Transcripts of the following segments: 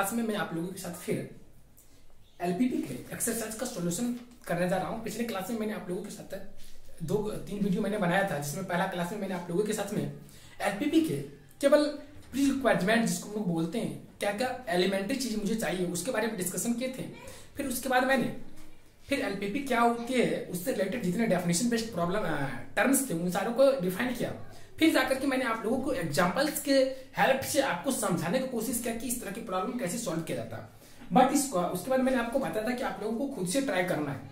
Class में मैं आप लोगों के साथ फिर एलपीपी के एक्सरसाइज का सॉल्यूशन करने जा रहा हूं। पिछले क्लास में मैंने आप लोगों के साथ 2-3 वीडियो मैंने बनाया था, जिसमें पहला क्लास में मैंने आप लोगों के साथ में एलपीपी के केवल प्री रिक्वायरमेंट जिसको हम लोग बोलते हैं, क्या क्या एलिमेंट्री चीज मुझे चाहिए उसके बारे में डिस्कशन किए थे। फिर उसके बाद मैंने फिर एलपीपी क्या होती है उससे रिलेटेड जितने डेफिनेशन बेस्ड प्रॉब्लम टर्म्स थे उन सारों को डिफाइन किया। फिर जाकर के मैंने आप लोगों को एग्जांपल्स के हेल्प से आपको समझाने की कोशिश किया कि इस तरह की प्रॉब्लम कैसे सॉल्व किया जाता है। बट इसको उसके बाद मैंने आपको बताया था कि आप लोगों को खुद से ट्राई करना है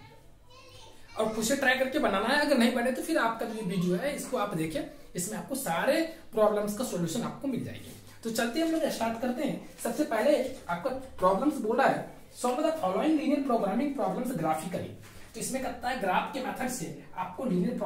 और खुद से ट्राई करके बनाना है। अगर नहीं बने तो फिर आपका जो वीडियो है इसको आप देखिए, इसमें आपको सारे प्रॉब्लम्स का सॉल्यूशन आपको मिल जाएगी। तो चलते हम लोग स्टार्ट करते हैं। सबसे पहले आपका प्रॉब्लम्स बोला है solve the following linear programming problems graphically. तो इसमें कहता है ग्राफ के मेथड से आपको लीनियर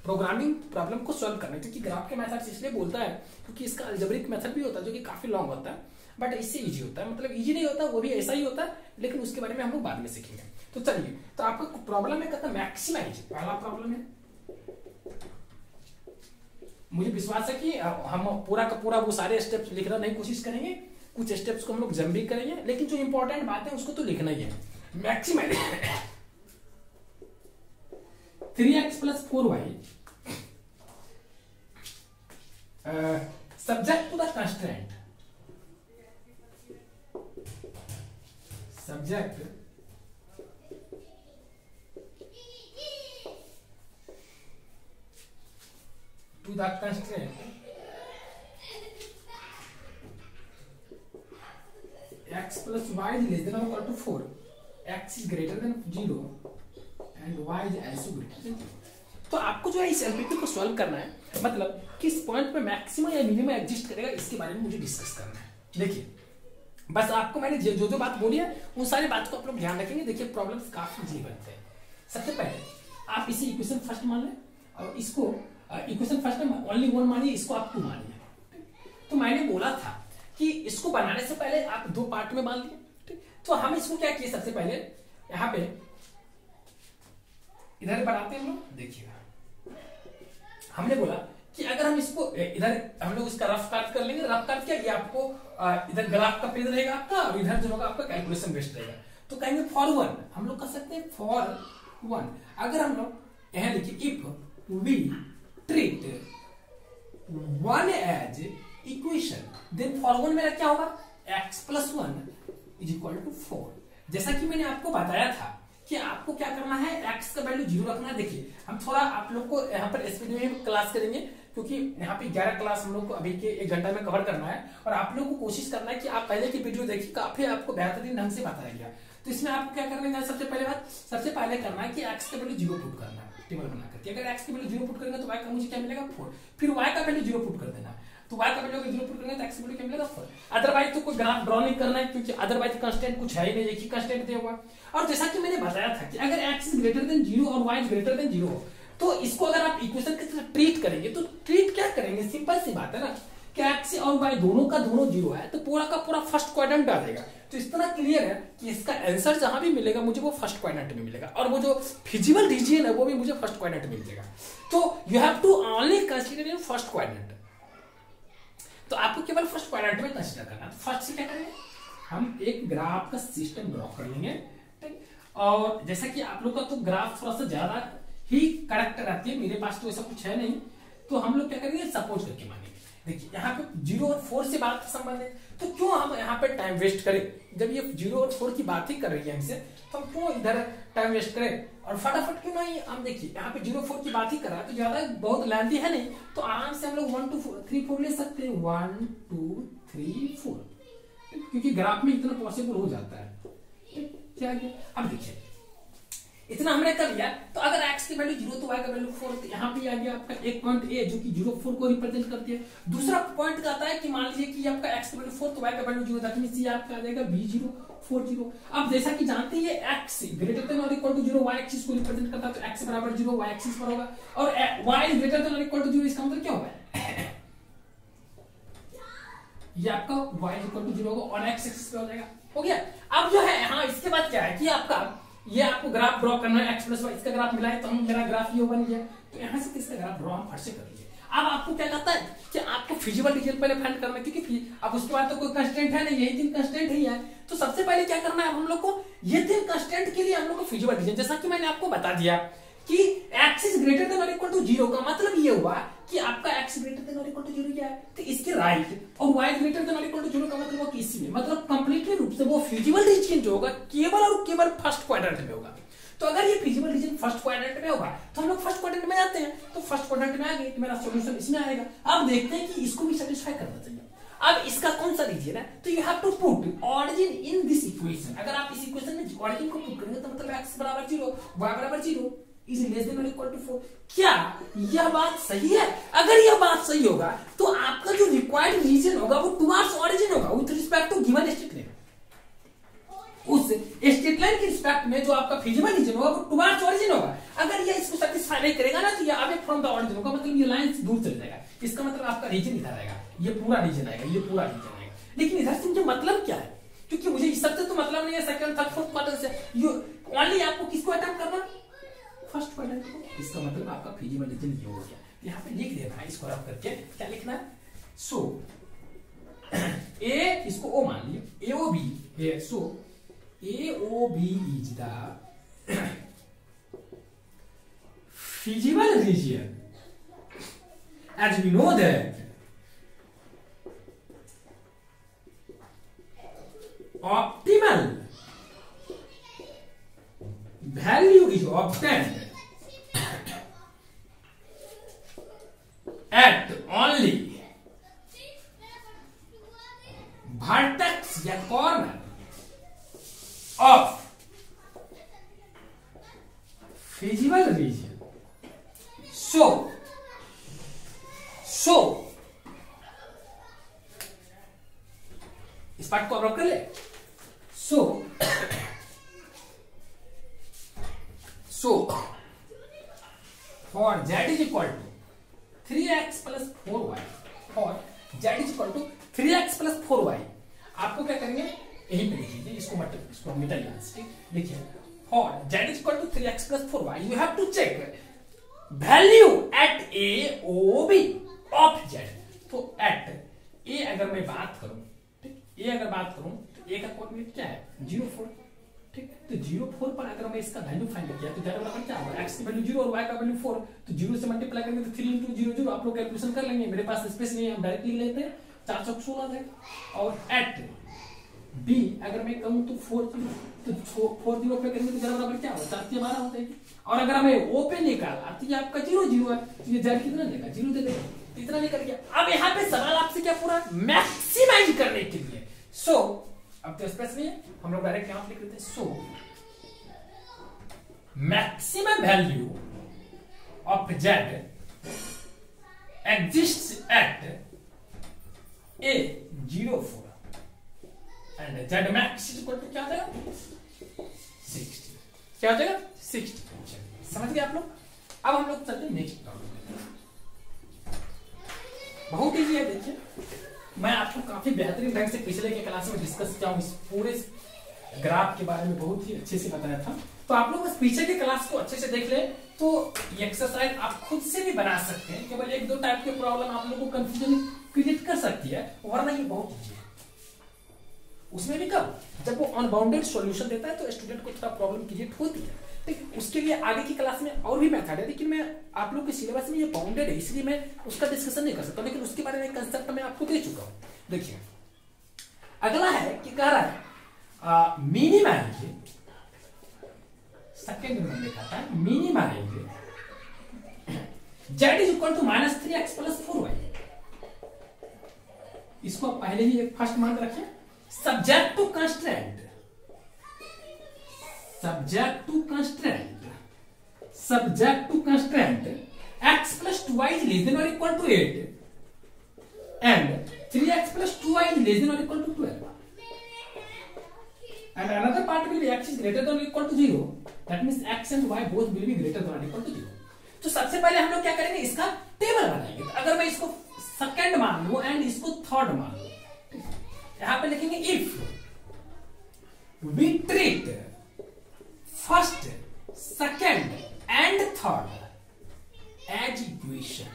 प्रोग्रामिंग प्रॉब्लम को सॉल्व करना है। क्योंकि ग्राफ के मेथड से इसलिए बोलता है क्योंकि इसका अलजेब्रिक मेथड भी होता है जो कि काफी लॉन्ग होता है, बट इससे इजी होता है। मतलब इजी नहीं होता, वो भी ऐसा ही होता है, लेकिन उसके बारे में हम लोग बाद में सीखेंगे। तो चलिए, तो आपका प्रॉब्लम है कहता है मैक्सिमाइज। पहला प्रॉब्लम है, मुझे विश्वास है कि हम पूरा का पूरा वो सारे स्टेप्स लिखना नहीं कोशिश करेंगे, कुछ स्टेप्स को हम लोग जम भी करेंगे, लेकिन जो इंपॉर्टेंट बात है उसको तो लिखना ही है। Maximise 3x + 4y subject to the constraint subject to the constraint x plus y is less than or equal to 4, x is greater than 0 and y is also greater than 0। तो आपको जो है इस एलपीपी को solve करना है, मतलब किस पॉइंट पे मैक्सिमम या मिनिमम एग्जिस्ट करेगा इसके बारे में मुझे डिस्कस करना है। देखिए, बस आपको मैंने जो जो बात बोली है उन सारी बात को आप लोग ध्यान रखेंगे। देखिए, प्रॉब्लम्स काफी इजी बनते हैं। सबसे पहले आप इसे इक्वेशन फर्स्ट मान लें और इसको इक्वेशन फर्स्ट में ओनली 1 मानिए, इसको आप 2 मानिए। तो मैंने बोला था कि इसको बनाने से पहले आप 2 पार्ट में मान लिए। तो हम इसको क्या किए, सबसे पहले यहाँ पे इधर बनाते हैं हम लोग। देखिएगा, हमने बोला कि अगर हम इसको इधर हम लोग इसका रफ काट कर लेंगे। रफ काट क्या, ये आपको इधर ग्राफ का पेज रहेगा आपका और इधर जो होगा आपका कैलकुलेशन बेस्ड रहेगा। तो कहेंगे फॉर 1, हम लोग कर सकते हैं फॉर 1। अगर हम लोग यहाँ लिखिए if we treat 1 as equation then for 1 मेरा क्या होगा, x + 1 = 4। जैसा कि मैंने आपको बताया था कि आपको क्या करना है, x का वैल्यू 0 रखना है। देखिए, हम थोड़ा आप लोग को यहाँ पर इस वीडियो में क्लास करेंगे क्योंकि यहाँ पे 11 क्लास हम लोग को अभी के 1 घंटा में कवर करना है और आप लोग को कोशिश करना है कि आप पहले की वीडियो देखिए, काफी आपको बेहतरीन ढंग से बताया गया। तो इसमें आपको क्या करना है, सबसे पहले करना है कि x का वैल्यू 0 पुट करना है टेबल बनाकर। अगर x की वैल्यू 0 पुट करेंगे तो y का मुझे क्या मिलेगा 4। फिर y का वैल्यू 0 पुट कर देना, तो y का वैल्यू अगर 0 पुट करेंगे तो x की वैल्यू क्या मिलेगा 4। अदरवाइज तो कोई ग्राफ ड्रॉ नहीं करना है क्योंकि अदरवाइज कंस्टेंट कुछ है ही नहीं, एक ही कंस्टेंट दिया हुआ। और जैसा कि मैंने बताया था कि अगर x इज ग्रेटर देन 0 और y इज ग्रेटर देन 0 तो इसको अगर आप इक्वेशन की तरह ट्रीट करेंगे तो ट्रीट क्या करेंगे, सिंपल सी बात है ना कि x और y दोनों का दोनों 0 है तो पूरा का पूरा फर्स्ट क्वाड्रेंट आ जाएगा। तो इतना क्लियर है कि इसका आंसर जहां भी मिलेगा मुझे वो फर्स्ट क्वाड्रेंट में मिलेगा और वो जो फिजिबल रीजन है वो भी मुझे फर्स्ट क्वाड्रेंट में मिलेगा। तो you have to only consider in first quadrant. तो आपको केवल फर्स्ट क्वाड्रेंट में कंसीडर करना है। तो फर्स्ट से क्या करेंगे, हम एक ग्राफ का सिस्टम ड्रॉ कर लेंगे। और जैसा कि आप लोग का तो ग्राफ थोड़ा सा ज्यादा ही करेक्ट रहती है, मेरे पास तो ऐसा कुछ है नहीं, तो हम लोग क्या करेंगे, सपोज करके मानेंगे। देखिए, यहाँ पे 0 और 4 से बात संबंध है, तो क्यों हम यहाँ पे टाइम वेस्ट करें। जब ये 0 और 4 की बात ही कर रही है हमसे, तो हम क्यों इधर टाइम वेस्ट करें और फटाफट क्यों नहीं। हम देखिए यहाँ पे 0 4 की बात ही कर रहा है तो ज्यादा बहुत लेंथी है नहीं, तो आराम से हम लोग 1 2 3 4 ले सकते हैं। 1 2 3 4 क्योंकि ग्राफ में इतना पॉसिबल हो जाता है। अब देखिए, इतना हमने कर लिया। तो अगर x की वैल्यू 0 तो y का वैल्यू 4, तो यहाँ पे आ गया आपका एक पॉइंट a जो कि 0 4 को रिप्रेजेंट करती है। दूसरा पॉइंट कहता है कि मान लीजिए कि आपका x का वैल्यू 4 तो y का वैल्यू 0, दैट मींस ये आपका आ जाएगा b0 4 0। अब जैसा कि जानते हैं x ग्रेटर देन और इक्वल टू 0 y एक्सिस को रिप्रेजेंट करता है, तो x बराबर 0 y एक्सिस पर होगा और y ग्रेटर देन और इक्वल टू 0 इसका मतलब क्या होगा, ये आपका y इक्वल टू 0 होगा और x एक्सिस पे हो जाएगा। हो गया। अब जो है हाँ, इसके बाद क्या है कि आपका ये आपको ग्राफ ड्रॉ करना है x + y, इसका ग्राफ मिला है तो हम मेरा ग्राफ ये बन गया। तो यहाँ से किसका ग्राफ ड्रॉ हम फट से कर लिए। अब आपको क्या कहता है कि आपको फिजिबल रीजन पहले फाइंड करना है, क्योंकि अब उसके बाद तो कोई कंस्टेंट है नहीं, यही 3 कंस्टेंट ही है। तो सबसे पहले क्या करना है हम लोग को, ये 3 कंस्टेंट के लिए हम लोग को फिजिबल रीजन, जैसा कि मैंने आपको बता दिया कि x इज ग्रेटर देन और इक्वल टू 0 का मतलब ये हुआ कि आपका x ग्रेटर देन और इक्वल टू 0 क्या है, तो इसके राइट, और y ग्रेटर देन और इक्वल टू 0 का मतलब वो किसी में, मतलब कंप्लीटली रूप से वो फिजिबल रीजन जो होगा केवल और केवल फर्स्ट क्वाड्रेंट में होगा। तो अगर ये फिजिबल रीजन फर्स्ट क्वाड्रेंट में होगा तो हम लोग फर्स्ट क्वाड्रेंट में जाते हैं, तो फर्स्ट क्वाड्रेंट में आ गए तो मेरा सॉल्यूशन इसमें आएगा। अब देखते हैं कि इसको भी सेटिस्फाई करना चाहिए। अब इसका कौन सा रीजन है, तो you have to put origin in this equation. अगर आप इस इक्वेशन में ऑरिजिन को पुट करेंगे तो मतलब x बराबर 0, y बराबर 0 इज लेस देन और इक्वल टू 4। क्या यह बात सही है? अगर यह बात सही होगा तो आपका जो रिक्वायर्ड रीजन होगा वो टुवर्ड्स ऑरिजिन होगा with respect to given straight line. उस स्टेट लाइन के रिस्पेक्ट में जो आपका फिजिबल रीजन होगा वो टुवर्ड्स ऑरिजिन होगा। अगर ये इसको सेटिस्फाई नहीं करेगा ना तो ये अवे फ्रॉम द ऑरिजिन होगा, मतलब ये लाइन दूर चले जाएगा। इसका मतलब आपका रीजन इधर आएगा, ये पूरा रीजन आएगा, ये पूरा रीजन आएगा। लेकिन इधर से मुझे मतलब क्या है, क्योंकि मुझे इस सबसे तो मतलब नहीं है सेकंड थर्ड फोर्थ क्वाड्रेंट से, यू ओनली आपको किसको अटेम्प्ट करना, फर्स्ट क्वाड्रेंट को। इसका मतलब आपका फिजिबल रीजन ये हो गया। यहाँ पे लिख देना है इसको रफ करके, क्या लिखना है, सो ए, इसको ओ मान लिया, एओबी है, सो AOB is the feasible region. As we know that optimal value is obtained at only vertex या corner of feasible region. So इस पार्ट को अब कर ले। So for z is equal to 3x plus 4y, for z is equal to 3x plus 4y, आपको क्या करेंगे, यहीं पे लिखिए, इसको मत, इसको मिटा लीजिए, देखिए for z is equal to 3x plus 4y you have to check value at a o b of z। तो at a अगर मैं बात करूं, ठीक, a अगर बात करूं तो a का कोऑर्डिनेट क्या है, 0,4, ठीक। तो 0,4 पर अगर मैं इसका वैल्यू फाइंड किया तो z बराबर क्या होगा, x की वैल्यू 0 और y का वैल्यू 4, तो 0 से मल्टीप्लाई करेंगे तो 3 into 0 0, आप लोग कैलकुलेशन कर लेंगे, मेरे पास स्पेस नहीं है, हम डायरेक्टली ले लेते हैं, 416 है। और at b अगर मैं कहूं तो 4 0 पे करेंगे तो z बराबर क्या होगा, 4 12 हो जाएगी। और अगर हमें o पे निकाला तो ये आपका 0 0 है, तो ये z कितना देगा, 0 दे देगा, इतना नहीं कर गया। अब यहाँ पे सवाल आपसे क्या पूरा मैक्सिमाइज करने के लिए, सो अब तो स्पेस नहीं है, हम लोग डायरेक्ट यहां लिख देते हैं, so maximum value of z exists at a 0,4 and z max is equal to क्या हो जाएगा, 60, क्या हो जाएगा, 60। समझ गए आप लोग। अब हम लोग चलते हैं नेक्स्ट प्रॉब्लम में, बहुत इजी है। देखिए मैं आपको काफी बेहतरीन ढंग से पिछले के क्लास में डिस्कस किया हूं, इस पूरे ग्राफ के बारे में बहुत ही अच्छे से बताया था, तो आप लोग बस पीछे के क्लास को अच्छे से देख ले तो ये एक्सरसाइज आप खुद से भी बना सकते हैं। केवल 1-2 टाइप के प्रॉब्लम आप लोगों को कंफ्यूजन क्रिएट कर सकती है, वरना ये बहुत इजी है। उसमें भी कब, जब वो अनबाउंडेड सॉल्यूशन देता है तो स्टूडेंट को थोड़ा प्रॉब्लम क्रिएट होती है, ठीक। उसके लिए आगे की क्लास में और भी मेथड है, लेकिन मैं आप लोग के सिलेबस में ये बाउंडेड है इसलिए मैं उसका डिस्कशन नहीं कर सकता, लेकिन उसके बारे में कंसेप्ट मैं आपको दे चुका हूं। देखिए अगला है कि कह रहा है मिनिमाइज, सेकेंड में लिखा था minimize z is equal to -3x plus 4y। इसको पहले ही एक फर्स्ट मान रखिए, subject to constraint, subject to constraint, subject to constraint x plus 2y is less than और equal to 8 and 3x plus 2y is less than और equal to 12 and another part will be x is greater than or equal to 0, that means x and y both will be greater than or equal to 0। तो सबसे पहले हम लोग क्या करेंगे, इसका table बनाएंगे। तो अगर मैं इसको सेकंड मान लूं एंड इसको थर्ड मान लूं, यहां पे लिखेंगे if we treat first second and third as equation,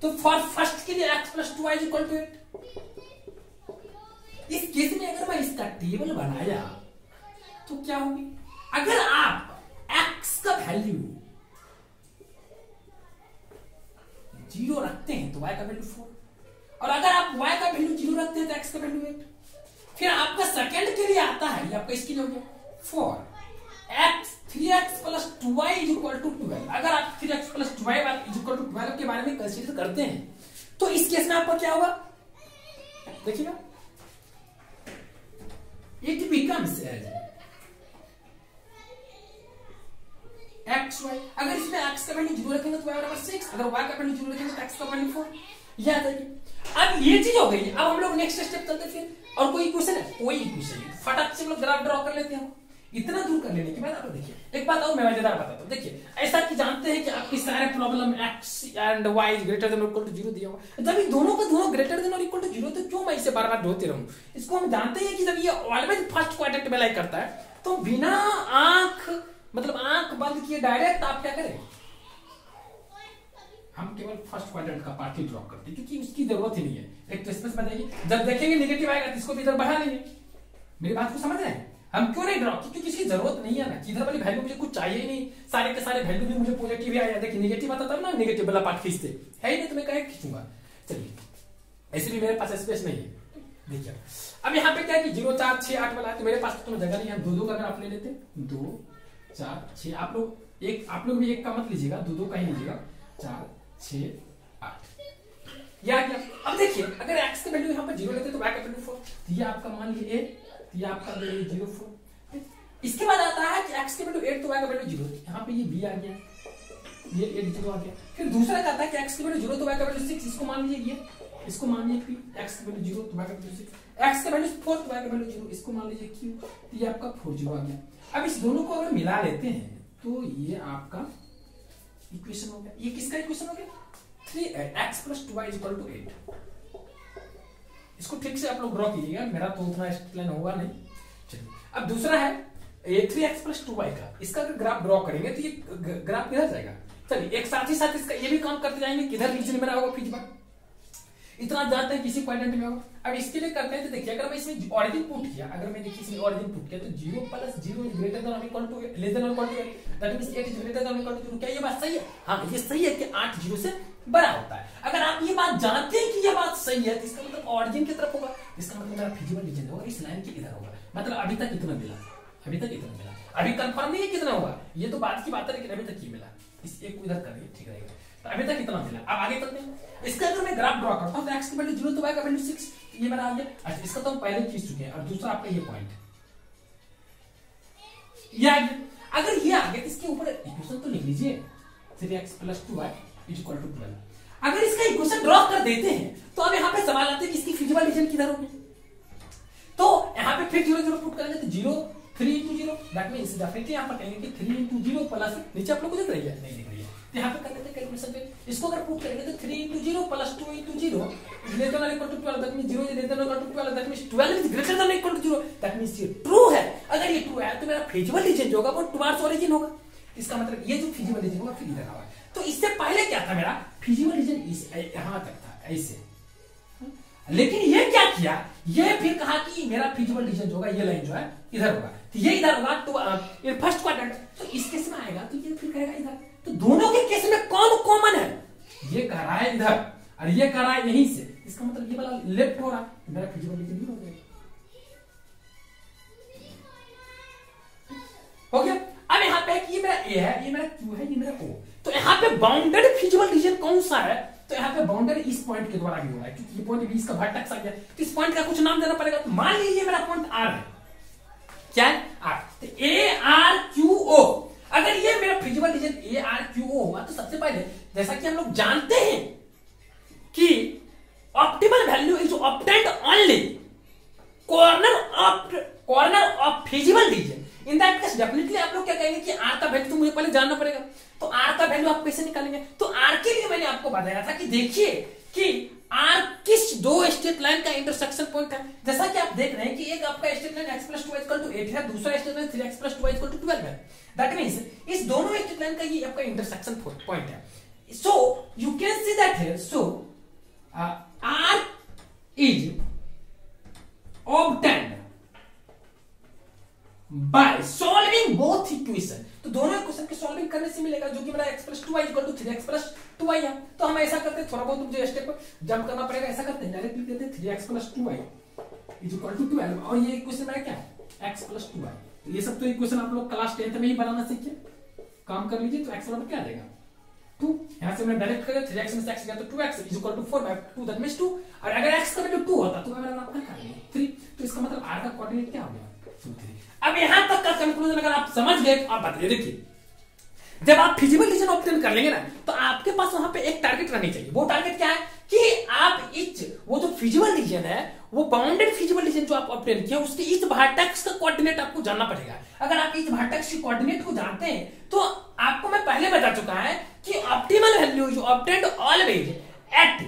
तो फॉर फर्स्ट के लिए x plus 2y equal to 8। इस केस में अगर मैं इसका टेबल बनाया तो क्या होगी, अगर आप x का वैल्यू 0 रखते हैं तो y का वैल्यू 4, और अगर आप y का वैल्यू 0 रखते हैं तो x का वैल्यू 8। फिर आपका सेकंड के लिए आता है, ये आपका इसके लिए हो गया 4 3x plus 2y is equal to 12। अगर आप 3x plus 2y is equal to 12 के बारे में कंसीडर करते हैं तो इस केस में आपका क्या होगा, देखिएगा इट बिकम्स एज xy। अगर इसमें x का वैल्यू 0 रखेंगे तो y बराबर 6, अगर y का वैल्यू 0 रखेंगे तो x का वैल्यू 4। ये आ जाएगी। अब ये चीज हो गई। अब हम लोग नेक्स्ट स्टेप चलते हैं। फिर और कोई इक्वेशन है, कोई इक्वेशन नहीं, फटाक से हम लोग ग्राफ ड्रॉ कर लेते हैं। इतना दूर कर लेने के बाद आप देखिए एक बात और मैं मजेदार बताता हूं। देखिए ऐसा कि जानते हैं कि आपकी सारे problem x and y is greater than और इक्वल टू 0 दिया हुआ, जब ये दोनों का दोनों ग्रेटर देन और इक्वल टू 0 तो क्यों मैं इसे बार बार ढोते रहूं। इसको हम जानते हैं कि जब ये ऑलवेज फर्स्ट क्वाड्रेंट में लाई करता है तो बिना आंख मतलब आंख बंद किए डायरेक्ट आप क्या करें, हम केवल फर्स्ट क्वाड्रेंट का पार्ट ही ड्रॉ करते हैं क्योंकि उसकी जरूरत ही नहीं है। एक तो स्पेस बताइए, जब देखेंगे नेगेटिव आएगा तो इसको भी इधर बढ़ा लेंगे। मेरी बात को समझ रहे हैं, हम क्यों नहीं ड्रॉ, क्योंकि किसी जरूरत नहीं है ना, इधर वाली वैल्यू मुझे कुछ चाहिए ही नहीं, सारे के सारे वैल्यू भी मुझे पॉजिटिव ही आया। देखिए नेगेटिव आता तब ना नेगेटिव वाला पार्ट खींचते है ही नहीं, तो मैं कहे खींचूंगा। चलिए ऐसे भी मेरे पास स्पेस नहीं है। देखिए अब यहाँ पे क्या है कि 0 4 6 8 वाला है, तो मेरे पास तो जगह नहीं है। हम 2 2 का अगर आप ले लेते 2 4 6, आप लोग भी एक का मत लीजिएगा, 2 2 का ही लीजिएगा। 4 6 8 या क्या। अब देखिए अगर x का वैल्यू यहाँ पर 0 लेते तो y का वैल्यू 4, तो ये आपका मान लीजिए 8, ये आपका वैल्यू 0 4। इसके बाद आता है कि x का वैल्यू 8 तो y का वैल्यू 0, यहाँ पे ये b आ गया, ये 8 0 आ गया। फिर दूसरा कहता है कि x का वैल्यू 0 तो y का वैल्यू 6, इसको मान लीजिए ये, इसको मान लीजिए p, x का वैल्यू 0 तो y का वैल्यू 6, x का वैल्यू 4 तो y का वैल्यू 0, इसको मान लीजिए q, तो ये आपका 4 0 आ गया। अब इस दोनों को अगर मिला लेते हैं तो ये आपका इक्वेशन हो गया। ये किसका इक्वेशन हो गया, 3x plus 2y is equal to 8। इसको ठीक से आप लोग ड्रॉ कीजिएगा, मेरा तो उतना एक्सप्लेन होगा नहीं। चलिए अब दूसरा है ये 3x प्लस 2y का, इसका अगर ग्राफ ड्रॉ करेंगे तो ये ग्राफ किधर जाएगा। चलिए एक साथ ही साथ इसका ये भी काम करते जाएंगे, किधर रीजन में होगा फिजिबल, इतना जानते हैं किसी क्वाड्रेंट में होगा। अब इसके लिए करते हैं तो देखिए अगर मैं इसमें ऑरिजिन पुट किया, अगर मैं देखिए इसमें ऑरिजिन पुट किया तो 0 प्लस 0 इज ग्रेटर देन और इक्वल टू लेस देन और equal to, that means 8 is greater than और इक्वल टू 0। क्या ये बात सही है? हाँ ये सही है कि 8 0 से बड़ा होता है। अगर आप ये बात जानते हैं कि ये बात सही है तो इसका मतलब ऑरिजिन की तरफ होगा, इसका मतलब मेरा फिजिबल रीजन होगा इस लाइन के इधर होगा। मतलब अभी तक इतना मिला, अभी तक इतना मिला, अभी कंफर्म नहीं है कितना होगा, ये तो बात की बात है, लेकिन अभी तक ये मिला। इस एक को इधर करिए ठीक रहेगा, तो अभी तक इतना मिला। अब आगे चलते हैं। इसका अगर मैं ग्राफ ड्रॉ करता हूं तो x की वैल्यू 0 तो y का वैल्यू 6, ये मेरा आ गया। अच्छा इसका तो हम पहले खींच चुके हैं। और दूसरा आपका ये पॉइंट ये आ गया। अगर ये आ गया तो इसके ऊपर इक्वेशन तो लिख लीजिए 3x plus 2y is equal to 12। अगर इसका इक्वेशन ड्रॉ कर देते हैं तो अब यहाँ पे सवाल आता है कि इसकी फिजिबल रीजन किधर होगी। तो यहाँ पे फिर 0 0 पुट करेंगे तो 0 3 into 0, दैट मींस डेफिनेटली यहाँ पर कहेंगे कि 3 into 0 प्लस, नीचे आप लोग को दिख रही है नहीं दिख रही है, तो यहाँ पे कर देते हैं कैलकुलेशन पे। इसको अगर पुट करेंगे तो 3 into 0 plus 2 into 0 is less than और equal to 12, that means 0 is less than और equal to 12, that means 12 is greater than और इक्वल टू 0, दैट मींस ये ट्रू है। अगर ये ट्रू है तो मेरा फिजिबल रीजन जो होगा वो टुवर्ड्स ओरिजिन होगा। इसका मतलब ये जो फिजिबल रीजन होगा फिर इधर होगा। तो इससे पहले क्या था, मेरा फिजिबल रीजन इस यहां तक था ऐसे, लेकिन ये क्या किया, ये फिर कहा कि मेरा फिजिबल रीजन जो होगा ये लाइन जो है इधर होगा, तो ये इधर होगा। तो ये फर्स्ट क्वाड्रेंट तो इस केस में आएगा तो ये फिर कहेगा इधर। तो दोनों के केस में कौन कॉमन है, ये कह रहा है इधर और ये कह रहा है यहीं से, इसका मतलब ये वाला लेफ्ट हो रहा है, मेरा फिजिबल रीजन हो गया। हो गया। अब यहाँ पे कि ये मेरा ए है, ये मेरा क्यू है, ये मेरा ओ। तो यहाँ पे बाउंडेड फिजिबल रीजन कौन सा है, तो यहाँ पे बाउंडेड इस पॉइंट के द्वारा भी हो रहा है क्योंकि ये पॉइंट भी इसका वर्टेक्स आ गया, तो इस पॉइंट का कुछ नाम देना पड़ेगा। तो मान लीजिए मेरा पॉइंट आर है, क्या है आर, तो ए आर क्यू ओ। अगर ये मेरा feasible region A R Q O हुआ तो सबसे पहले जैसा कि हम लोग जानते हैं कि optimal value is obtained only corner of feasible region. In that case definitely आप लोग क्या कहेंगे कि आर का वैल्यू तो मुझे पहले जानना पड़ेगा। तो आर का वैल्यू आप कैसे निकालेंगे, तो आर के लिए मैंने आपको बताया था कि देखिए कि आर किस दो स्ट्रेट लाइन का इंटरसेक्शन पॉइंट है। जैसा कि आप देख रहे हैं कि एक आपका straight line x plus 2y equal to 8 है, दूसरा straight line 3x plus 2y equal to 12 है। दैट मींस इस दोनों स्ट्रेट लाइन का ये आपका इंटरसेक्शन पॉइंट है। So you can see that here. So R is obtained by solving both equation. तो दोनों इक्वेशन की सॉल्विंग करने से मिलेगा, जो कि मेरा x + 2y = 3x + 2y है। तो हम ऐसा करते हैं, थोड़ा बहुत मुझे स्टेप जंप करना पड़ेगा, ऐसा करते हैं डायरेक्टली कहते हैं 3x + 2y = 12, और ये इक्वेशन मेरा क्या है x + 2y। तो ये सब तो इक्वेशन आप लोग क्लास 10th में ही बनाना सीखे, काम कर लीजिए। तो x बराबर क्या देगा 2, यहां से मैंने डायरेक्ट कर दिया 3x में से x गया तो 2x = 4/2, दैट मींस 2। और अगर x का वैल्यू 2 होता तो मेरा नाम क्या कर 3, तो इसका मतलब r का कोऑर्डिनेट क्या हो गया 2, 3। अब यहां तक का कंक्लूजन अगर आप समझ गए तो आप बताइए, देखिए जब आप फिजिबल रीजन ऑब्टेन कर लेंगे ना, तो आपके पास वहां पे एक टारगेट रहनी चाहिए। वो टारगेट क्या है कि आप इच वो जो फिजिबल रीजन है, वो बाउंडेड फिजिबल रीजन जो आप ऑब्टेन किया, उसके इच वर्टेक्स का कोऑर्डिनेट आपको जानना पड़ेगा। अगर आप इच वर्टेक्स की कोऑर्डिनेट को जानते हैं तो आपको मैं पहले बता चुका है कि optimal value is obtained always at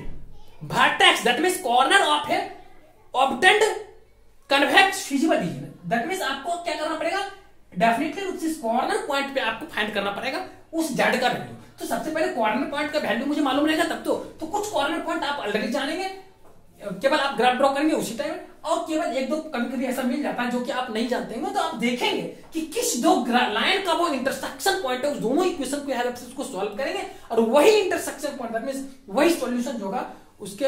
vertex, that means corner of A obtained convex feasible region. That means आपको क्या करना पड़ेगा, डेफिनेटली उस कॉर्नर पॉइंट पे आपको फाइंड करना पड़ेगा उस जेड का वैल्यू। तो सबसे पहले कॉर्नर पॉइंट का वैल्यू मुझे मालूम रहेगा तब तो कुछ कॉर्नर पॉइंट आप ऑलरेडी जानेंगे, केवल आप ग्राफ ड्रॉ करेंगे उसी टाइम, और केवल एक दो कभी कभी ऐसा मिल जाता है जो कि आप नहीं जानते हैं, तो आप देखेंगे कि किस दो लाइन का वो इंटरसेक्शन पॉइंट है, उस दोनों इक्वेशन के हेल्प से उसको सॉल्व करेंगे, और वही इंटरसेक्शन पॉइंट दैट मींस वही सॉल्यूशन जो होगा उसके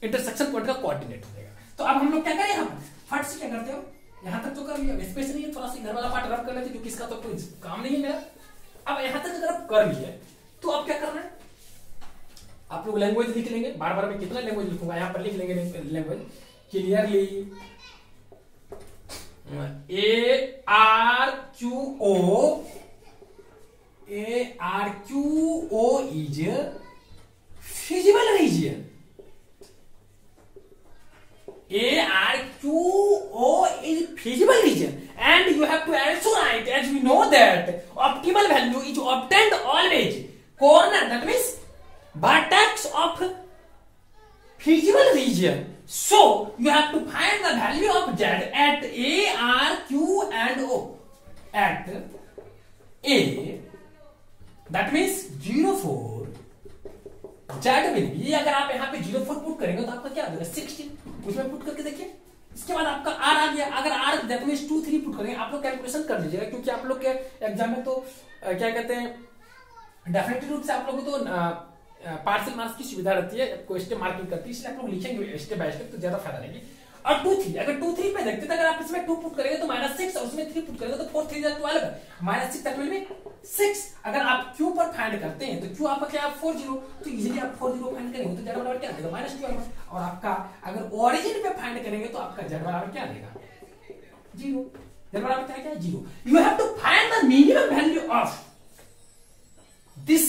इंटरसेक्शन पॉइंट का कोऑर्डिनेट हो जाएगा। तो अब हम लोग क्या करें, हम फट से क्या करते हो, यहां तक तो कर लिया, स्पेशली थोड़ा सा घर वाला पार्ट रब कर लेते क्योंकि इसका तो कोई काम नहीं है मेरा। अब यहां तक अगर आप कर लिए तो अब क्या करना है, आप लोग लैंग्वेज लिख लेंगे, बार बार मैं कितना लैंग्वेज लिखूंगा, यहां पर लिख लेंगे language clearly, ARQO is feasible reason, ARQO is feasible region, and you have to also write, as we know that optimal value is obtained always corner, that means vertex of feasible region. So you have to find the value of z at A, R, Q and O. At A, that means 0, 4 z will be, अगर आप यहाँ पे 0, 4 put करेंगे तो आपका क्या आ जाएगा 16, उसमें पुट करके देखिए। इसके बाद आपका r आ गया, अगर r दैट मींस 2, 3 पुट करेंगे, आप लोग कैलकुलेशन कर लीजिएगा क्योंकि आप लोग के एग्जाम में तो क्या कहते हैं डेफिनेटली रूप से आप लोगों को तो पार्शियल मार्क्स की सुविधा रहती है, आपको स्टेप मार्किंग करती है, इसलिए आप लोग लिखेंगे स्टेप बाय स्टेप तो ज्यादा फायदा रहेगी। और 2, 3 अगर 2, 3 पे देखते तो अगर आप इसमें 2 पुट करेंगे तो -6 और उसमें 3 पुट करेंगे तो 4, 3 12 -6 तक मिल में 6। अगर आप q पर फाइंड करते हैं तो q आपका क्या 40, तो इजीली आप 40 फाइंड करेंगे तो z बराबर क्या देगा -12। और आपका अगर ओरिजिन पे फाइंड करेंगे तो आपका z बराबर क्या देगा 0, z बराबर क्या है 0। You have to find the minimum value of this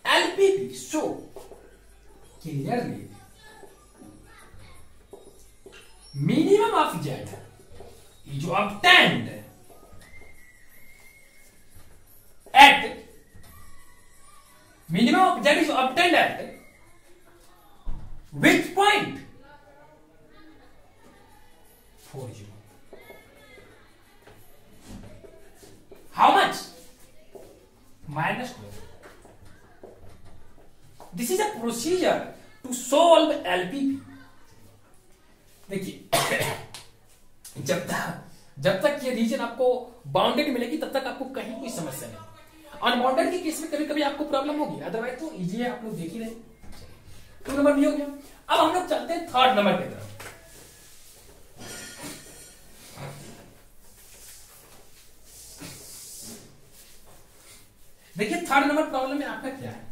LPP। So clearly minimum of z is obtained at minimum of z is obtained at which point 40, how much -12। this is a procedure to solve LPP। देखिए जब तक ये reason आपको bounded मिलेगी तब तक आपको कहीं कोई समस्या नहीं। अनबाउंडेड के केस में कभी कभी आपको प्रॉब्लम होगी, अदरवाइज तो इजी है, आप लोग देख ही रहे। 2 नंबर भी हो गया। अब हम लोग चलते हैं 3rd नंबर की तरफ। देखिए 3rd नंबर प्रॉब्लम में आपका क्या है,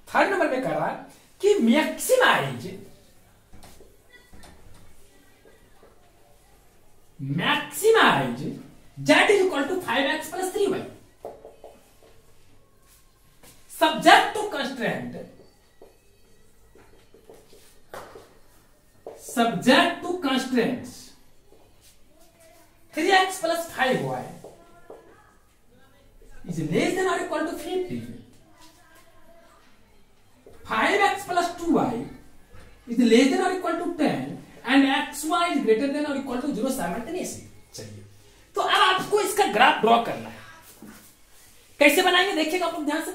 थर्ड नंबर में कह रहा है कि maximise z is equal to 5x plus 3y subject to constraint 3x plus 5y is less than or equal to 50, 5x plus 2y is less than or equal to 10 and xy is greater than or equal to 0 simultaneously। चलिए तो अब आपको इसका graph draw करना है। कैसे बनाएंगे देखिएगा आप लोग ध्यान से।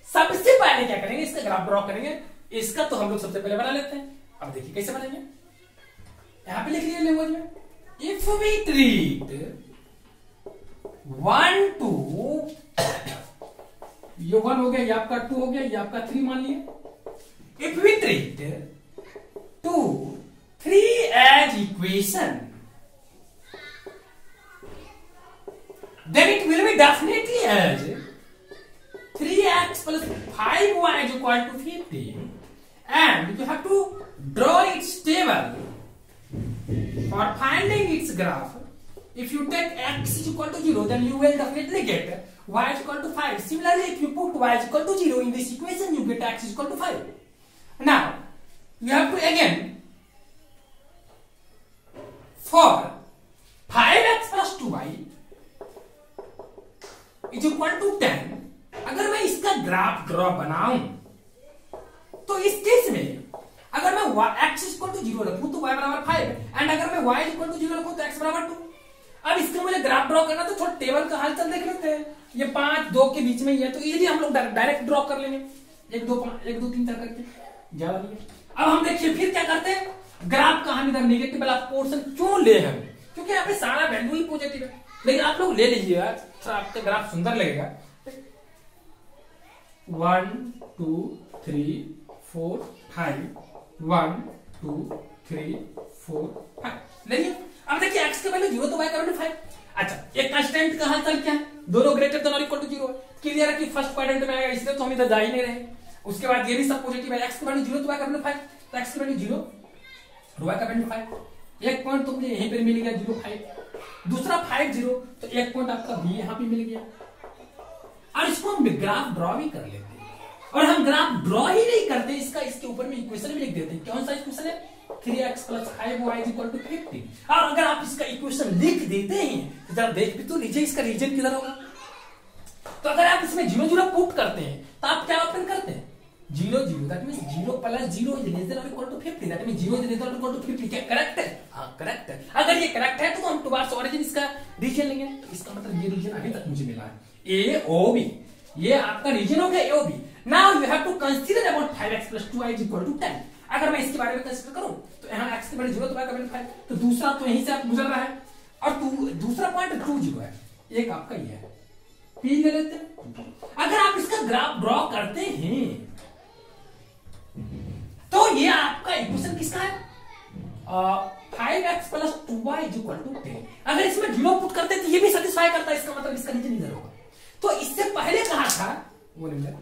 सबसे पहले क्या करेंगे, इसका ग्राफ ड्रॉ करेंगे। इसका तो हम लोग सबसे पहले बना लेते हैं। अब देखिए कैसे बनाएंगे, यहां पे लिख लिया लैंग्वेज में, इफ वी ट्रीट 1 2, ये 1 हो गया, ये आपका 2 हो गया, ये आपका 3 मान लिया। If we treat 2 3 as equation, then it will be definitely as 3x plus 5y is equal to 15, and you have to draw its table for finding its graph. If you take x is equal to 0, then you will definitely get y is equal to 5. Similarly, if you put y is equal to 0 in this equation, you get x is equal to 5. Now you have to again, for 5x plus 2y is equal to 10, अगर मैं इसका graph draw बनाऊं तो इस case में अगर मैं x equal to 0 रखूं तो y बराबर 5 है, एंड अगर मैं y इक्वल टू 0 रखूं तो x बराबर 2। अब इसका मुझे ग्राफ ड्रॉ करना तो थोड़ा टेबल का हालचाल देख लेते हैं। ये 5 2 के बीच में ही है, तो इजीली हम लोग डायरेक्ट ड्रॉ कर लेंगे, 1 2 5 1 2 3 4 करके, ज्यादा नहीं है। अब हम देखिए फिर क्या करते हैं, ग्राफ का हम इधर नेगेटिव वाला पोर्शन क्यों ले हम, क्योंकि यहाँ पे सारा वैल्यू ही पॉजिटिव है। लेकिन आप लोग ले लीजिएगा, आपका ग्राफ सुंदर लगेगा। 1 2 3 4 5 1 2 3 4 5 लेकिन अब देखिए x का वैल्यू 0 तो y का वैल्यू 5। अच्छा, एक कांस्टेंट का हालचाल क्या है, दोनों ग्रेटर देन और इक्वल टू 0 है। क्लियर है कि फर्स्ट क्वाड्रेंट में आएगा, इसलिए तो हम इधर जा ही नहीं रहे। उसके बाद ये भी सब पॉजिटिव है, x का वैल्यू 0 तो y का वैल्यू 5, तो x का वैल्यू 0 और y का वैल्यू 5। एक पॉइंट तो मुझे यहीं पर मिल गया 0 5, दूसरा 5 0, तो एक पॉइंट आपका b यहां पे मिल गया। और इसको हम ग्राफ ड्रॉ भी कर लेते हैं, और हम ग्राफ ड्रॉ ही नहीं करते, इसका इसके ऊपर में इक्वेशन भी लिख देते हैं। कौन सा इक्वेशन है, 3x plus 5y is equal to 15। और अगर आप इसका इक्वेशन लिख देते हैं तो जरा देख भी तो लीजिए इसका रीजन किधर होगा। तो अगर आप इसमें 0 0 पुट करते हैं तो आप क्या ऑप्शन करते हैं, 0 0, that means 0 plus 0 is less than or equal to 50, that means 0 is less than or equal to 50। क्या करेक्ट है? हाँ करेक्ट है। अगर ये करेक्ट है तो हम टुवार्ड्स ऑरिजिन इसका रीजन लेंगे। तो इसका मतलब ये रीजन अभी तक मुझे मिला है ए ओ बी, ये आपका रीजन हो गया A O B. Now you have to consider about 5x plus 2y is equal to 10। अगर मैं इसके बारे में कंसीडर करूं तो यहाँ x के वैल्यू 0 तो y का वैल्यू 5, तो दूसरा तो यहीं से आप गुजर रहा है, और दूसरा पॉइंट 2 0 है, एक आपका ये है, p ले लेते हैं। अगर आप इसका ग्राफ ड्रॉ करते हैं तो ये आपका इक्वेशन किसका है, 5x plus 2y is equal to 10। अगर इसमें 0 पुट करते तो ये भी सेटिस्फाई करता है, इसका मतलब इसका रीजन इधर होगा। तो इससे पहले कहा था वो नहीं है,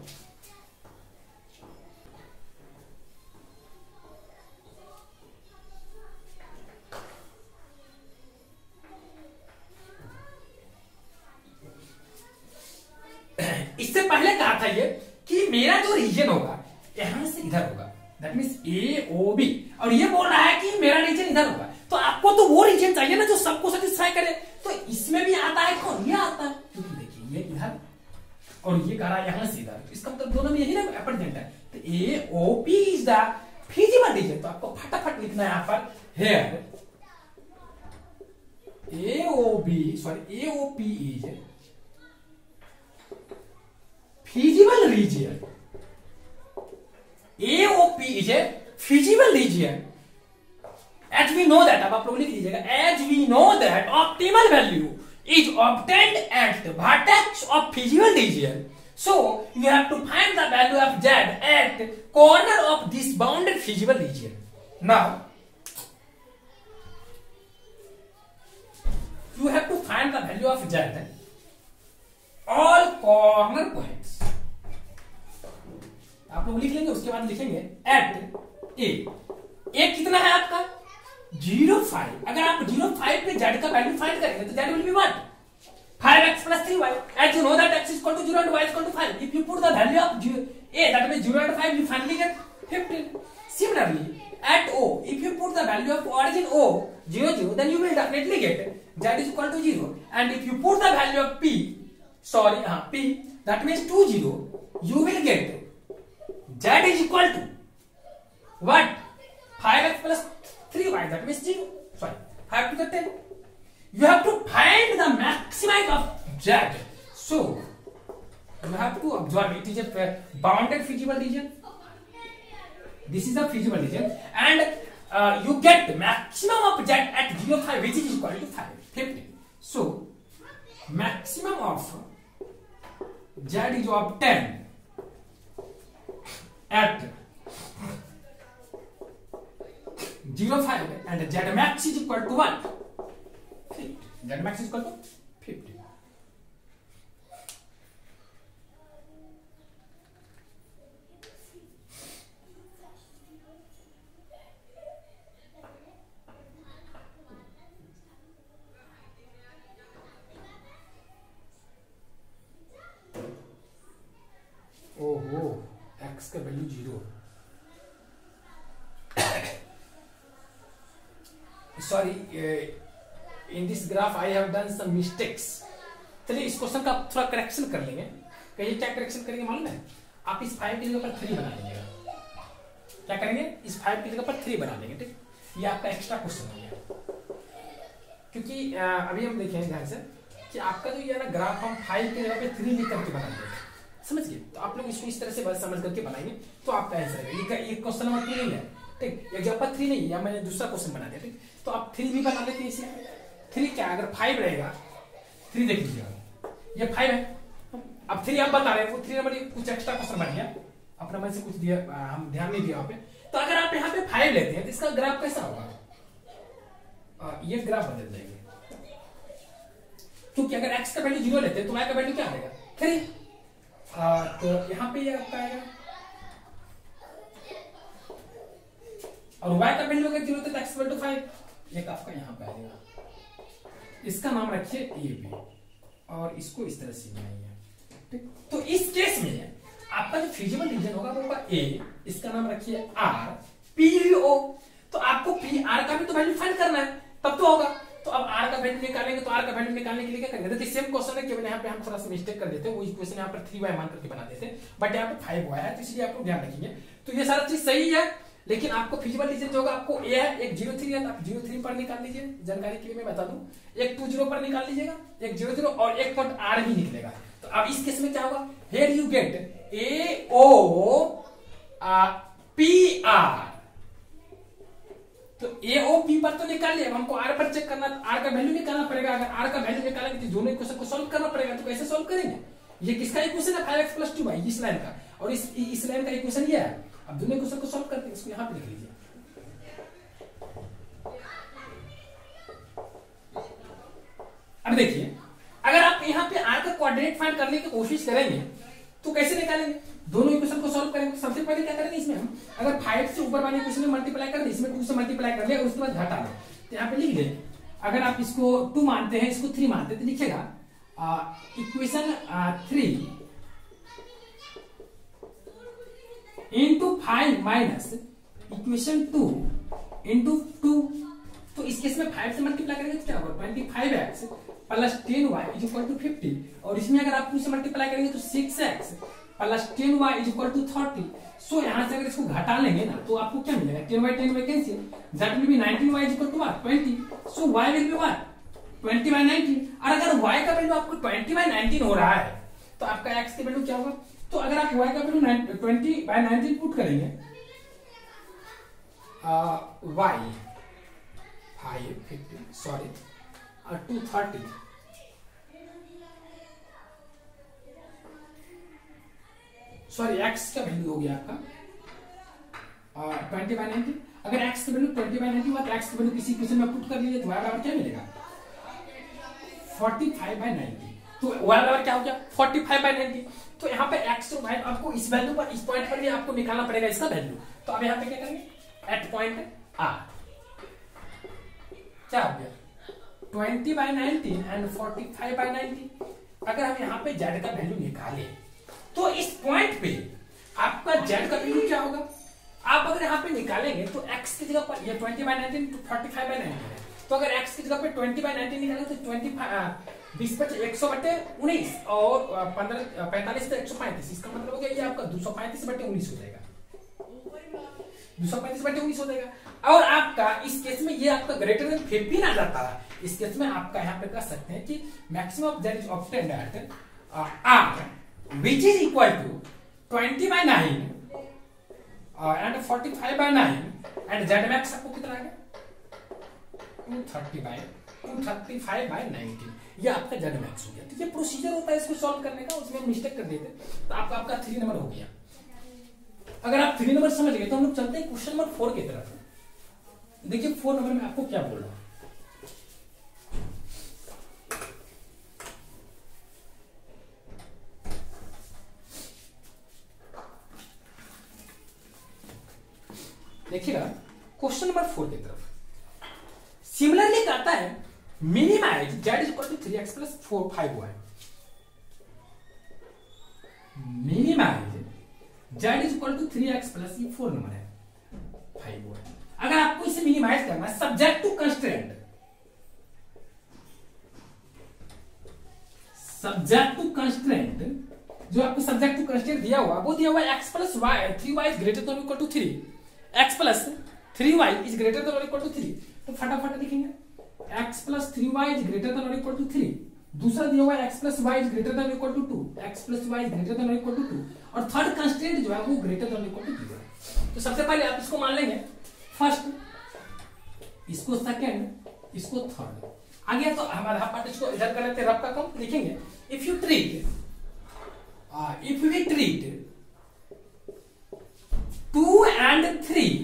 इससे पहले कहा था ये कि मेरा जो रीजन होगा यहां से इधर होगा, that means A O B, और ये बोल रहा है कि मेरा रीजन इधर होगा। तो आपको तो वो रीजन चाहिए ना जो सबको सेटिस्फाई करे। तो इसमें भी आता है कौन, ये आता है, क्योंकि देखिए ये इधर और ये कह रहा है यहां से इधर, इसका मतलब दोनों में यही ना एप्रेजेंट है। तो A O P is the feasible region. तो आपको फटाफट लिखना है यहां पर here A O B, sorry A O P is feasible region, AOP is a feasible region, as we know that, अब आप लोग लिख लीजिएगा, as we know that optimal value is obtained at the vertex of feasible region, so you have to find the value of z at corner of this bounded feasible region. Now you have to find the value of z all corner points। आप लोग लिख लेंगे, उसके बाद लिखेंगे eight ए कितना है आपका 0.5। अगर आप 0.5 पे z का वैल्यू फाइंड करेंगे तो z will be what, 5x plus 3y, as you know that x is equal to 0 and y is equal to 5। if you put the value of a, that means 0 and 5, you finally get 15। similarly at o, if you put the value of origin o 0 0, then you will definitely get z is equal to 0, and if you put the value of p, sorry p, that means 2 0, you will get z is equal to what, 5x plus 3y, that means 0, sorry 5 to the 10। you have to find the maximum of z. So you have to observe it is a bounded feasible region. This is a feasible region, and you get the maximum of z at 0, 5, which is equal to 15. So maximum of z is obtained at 0, 5, and z max is equal to what? 50. Z max is equal to 50. ओहो x का value 0. Sorry, in this graph I have done some mistakes. चलिए इस question का थोड़ा correction कर लेंगे. कहिए क्या करेक्शन करेंगे मालूम है? आप इस 5 की जगह पर 3 बना लीजिएगा. क्या करेंगे? इस 5 की जगह पर 3 बना लेंगे. ठीक, ये आपका एक्स्ट्रा क्वेश्चन हो गया. क्योंकि अभी हम देखेंगे ध्यान से कि आपका जो ये ना ग्राफ हम 5 की जगह पे 3 लिख करके बना देंगे. समझ गए? तो आप लोग इसको इस तरह से बस समझ करके बनाएंगे तो आपका आंसर है. ये क्वेश्चन नंबर 3 नहीं है. ठीक, एग्जांपल 3 नहीं है, या मैंने दूसरा क्वेश्चन बना दिया. ठीक, तो आप 3 भी बना लेते हैं इसमें. 3 क्या, अगर 5 रहेगा, 3 देख लीजिएगा, ये 5 है. अब 3 आप बता रहे हैं, वो 3 नंबर कुछ एक्स्ट्रा क्वेश्चन बन गया, अपना मन से कुछ दिया, हम ध्यान नहीं दिया वहां पे. तो अगर आप यहाँ पे 5 लेते हैं तो इसका ग्राफ कैसा होगा? ये ग्राफ बदल जाएंगे. क्योंकि अगर x का वैल्यू 0 लेते हैं तो y का वैल्यू क्या आएगा? 3. तो यहाँ पे ये आपका आएगा, और y का वैल्यू अगर 0 तो x इक्वल टू 5. एक आपका यहाँ पे आएगा. इसका नाम रखिए ए बी, और इसको इस तरह से बनाइए. ठीक, तो इस केस में आपका जो फिजिबल रीजन होगा वो होगा ए, इसका नाम रखिए आर, पी ओ. तो आपको पी आर का भी तो वैल्यू फाइंड करना है, तब तो होगा. तो अब आर का वैल्यू निकालेंगे, तो आर का वैल्यू निकालने के लिए क्या करेंगे? तो सेम क्वेश्चन है, केवल यहाँ पे हम थोड़ा सा मिस्टेक कर देते हैं. वो इक्वेशन यहाँ पर 3y मान करके बना देते हैं, बट यहाँ पे 5y है, तो इसलिए आप लोग ध्यान रखेंगे. तो ये सारा चीज सही है, लेकिन आपको फिजिबल रीजन जो होगा, आपको ए है, एक 0,3 है, तो आप 0,3 पर निकाल लीजिए. जानकारी के लिए मैं बता दूं, एक 2,0 पर निकाल लीजिएगा, एक 0,0 और एक पॉइंट आर भी निकलेगा. तो अब इस केस में क्या होगा? Here you get A O P R. तो ए ओ पी पर तो निकाल लिया, हमको आर पर चेक करना, आर का वैल्यू निकालना पड़ेगा. अगर आर का वैल्यू निकालेंगे तो दोनों इक्वेशन को सॉल्व करना पड़ेगा. तो कैसे सॉल्व करेंगे? ये किसका इक्वेशन है? 5x + 2y, इस लाइन का, और इस लाइन का इक्वेशन ये है. अब दोनों इक्वेशन को सॉल्व करते हैं. इसको यहां पे लिख लीजिए. अब देखिए, अगर आप यहाँ पे आर का कोऑर्डिनेट फाइंड करने की कोशिश करेंगे तो कैसे निकालेंगे? दोनों इक्वेशन को सॉल्व करेंगे. सबसे पहले क्या करेंगे, इसमें हम अगर 5 से ऊपर वाले इक्वेशन में मल्टीप्लाई कर दे, इसमें 2 से मल्टीप्लाई कर ले, और उसके बाद घटा ले. तो यहाँ पे लिख दे, अगर आप इसको 2 मानते हैं, इसको 3 मानते हैं, तो लिखेगा equation 3 into 5 minus equation 2 into 2. तो इस केस में 5 से मल्टीप्लाई करेंगे तो क्या होगा? 25x plus 10y is equal to 50. और इसमें अगर आप 2 से मल्टीप्लाई करेंगे तो 6x plus 10y is equal to 30. So यहां से अगर इसको घटा लेंगे ना, तो आपको क्या मिलेगा? 10y cancel, that will be 19y is equal to what? 20. So y will be what? 20/19. और अगर y का वैल्यू आपको 20/19 हो रहा है, तो आपका x की वैल्यू क्या होगा? तो अगर आप y का वैल्यू 20/19 पुट करेंगे, y 550 सॉरी 230, सॉरी x का वैल्यू हो गया आपका 20/19. अगर x की वैल्यू 20/19 हुआ तो x की वैल्यू किसी इक्वेशन में पुट कर लीजिए, तो y बराबर क्या मिलेगा? 45/90. तो y बराबर क्या हो गया? 45/90. तो यहाँ पे x और y आपको इस वैल्यू पर, इस पॉइंट पर भी आपको निकालना पड़ेगा इसका वैल्यू. तो अब यहाँ पे क्या करेंगे? एट पॉइंट r क्या हो गया? 20/90 एंड 45/90. अगर हम यहाँ पे z का वैल्यू निकाले तो इस पॉइंट पे आपका z का वैल्यू क्या होगा? आप अगर यहाँ पे निकालेंगे तो x की जगह पर ये 20/19 तो 45/90 है. तो अगर x की जगह पे 20/19 निकालेंगे तो 20/100/19 और 45 तो 135. इसका मतलब हो गया ये आपका 235/19 हो जाएगा. 235/19 हो जाएगा. और आपका इस केस में ये आपका ग्रेटर देन 15 आ जाता है, इस केस में आपका यहाँ पे कह सकते हैं कि maximum of that is obtained at R which is equal to 20/9 and 45/9 and Z max आपको कितना आ गया 235/19, ये आपका Z max हो गया। तो ये प्रोसीजर होता है इसको सॉल्व करने का, उसमें मिस्टेक कर देते तो आपका 3 नंबर हो गया। अगर आप 3 नंबर समझ गए तो हम लोग चलते हैं क्वेश्चन नंबर 4 की तरफ। देखिए 4 नंबर में आपको क्या बोल रहा हूं, देखिएगा क्वेश्चन नंबर 4 की तरफ। सिमिलरली कहता है minimize z is equal to 3x plus 5y, minimize z is equal to 3x plus ये 4 नंबर है 5y। अगर आपको इसे मिनिमाइज करना है subject to constraint, subject to constraint, जो आपको सब्जेक्ट टू कंस्ट्रेंट दिया हुआ वो दिया हुआ x plus y 3y is greater than equal to 3, x plus 3y is greater than equal to 3। तो फटाफट लिखेंगे x plus 3y is greater than equal to 3, दूसरा दिया हुआ है x plus y is greater than equal to 2, x plus y is greater than equal to 2, और third constraint जो है वो ग्रेटर देन इक्वल टू 0 है। तो सबसे पहले आप इसको मान लेंगे फर्स्ट, इसको सेकंड, इसको थर्ड। आगे तो हमारा पार्ट इसको इधर कर लेते हैं, रब का कम लिखेंगे if you treat 2 and 3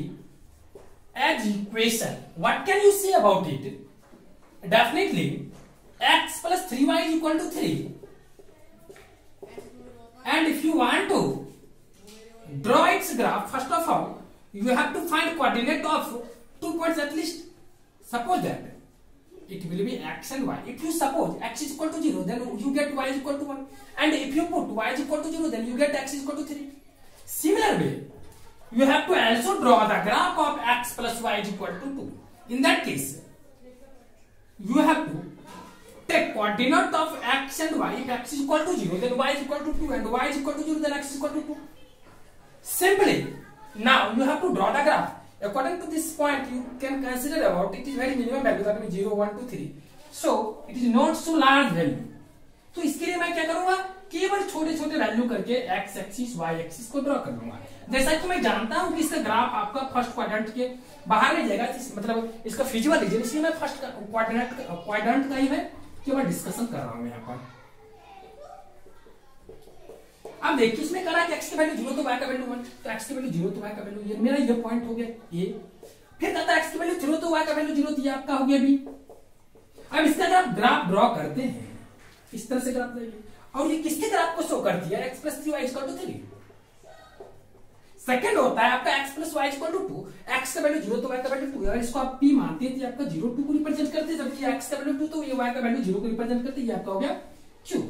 as equation, what can you say about it? Definitely x plus 3y is equal to 3, and if you want to draw its graph, first of all you have to find coordinate of 2 points at least. Suppose that it will be x and y. If you suppose x is equal to 0, then you get y is equal to 1, and if you put y is equal to 0, then you get x is equal to 3. Similarly, you have to also draw the graph of x plus y is equal to 2. In that case, you have to take coordinate of x and y. If x is equal to 0, then y is equal to 2, and y is equal to 0, then x is equal to 2. Simply, now you have to draw the graph. According to this point, you can consider about it is very minimum value, that means 0, 1, 2, 3. So it is not so large value. तो इसके लिए मैं क्या करूंगा, केवल छोटे छोटे value करके x एक्सिस y एक्सिस को ड्रॉ कर लूंगा। जैसा कि मैं जानता हूं कि इसका ग्राफ आपका फर्स्ट क्वाड्रेंट के बाहर में जाएगा, मतलब इसका फिजिबल रीजन, इसलिए मैं फर्स्ट क्वाड्रेंट का ही मैं केवल डिस्कशन कर रहा हूं यहाँ पर। अब देखिए इसमें करा कि x की वैल्यू 0 तो y का वैल्यू 1, तो x की वैल्यू 0 तो y का वैल्यू, ये मेरा ये पॉइंट हो गया a। फिर कहता है x की वैल्यू 0 तो y का वैल्यू 0, तो ये आपका हो गया b। अब इसका अगर आप ग्राफ ड्रॉ करते हैं, इस तरह से ग्राफ देंगे, और ये किसके ग्राफ को शो कर दिया, x plus 3y equal to 3। Second होता है आपका x plus y equal to 2, x का वैल्यू 0 तो y का वैल्यू 2, अगर इसको आप p मानते हैं तो आपका 0 2 को रिप्रेजेंट करते हैं, जबकि x का वैल्यू 2 तो ये y का वैल्यू 0 को रिप्रेजेंट करते हैं, ये आपका हो गया q।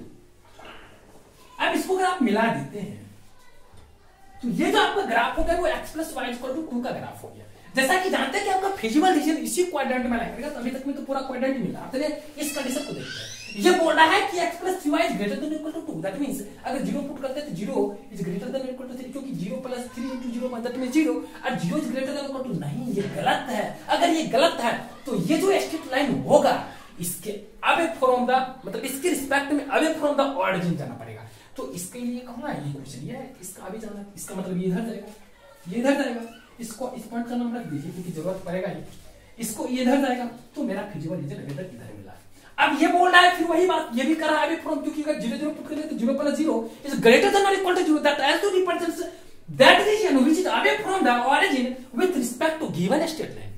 अब इसको अगर आप मिला देते हैं तो ये जो आपका ग्राफ हो गया वो x plus y equal to 2 का ग्राफ हो गया। जैसा कि जानते हैं कि आपका फिजिबल रीजन इसी क्वाड्रेंट में लगेगा, तो अभी तक में तो पूरा क्वाड्रेंट ही मिला। चलिए इस कंडीशन को देखते हैं। ये बोल रहा है कि x plus 3y is greater than equal to 2, that means अगर 0 पुट करते हैं तो 0 is greater than equal to 3, क्योंकि 0 प्लस 3 इनटू 0 दैट मींस 0, और 0 is greater than equal to, नहीं ये गलत है। अगर ये गलत है तो ये जो स्ट्रेट लाइन होगा इसके अवे फ्रॉम द, मतलब इसके रिस्पेक्ट में अवे फ्रॉम द ऑरिजिन जाना पड़ेगा। तो इसके लिए कहूंगा ये क्वेश्चन ये है, इसका अभी जाना, इसका मतलब ये इधर जाएगा, ये इधर जाएगा, इसको इस पॉइंट का नाम रख दीजिए क्योंकि जरूरत पड़ेगा ही, इसको ये इधर जाएगा, तो मेरा फिजिबल रीजन अभी तक इधर मिला। अब ये बोल रहा है फिर वही बात, ये भी कर रहा है अभी फ्रॉम, क्योंकि अगर 0 0 पुट करें तो 0 प्लस 0 इज ग्रेटर देन और equal to 0, that also represents that region which is away from the origin with respect to given straight line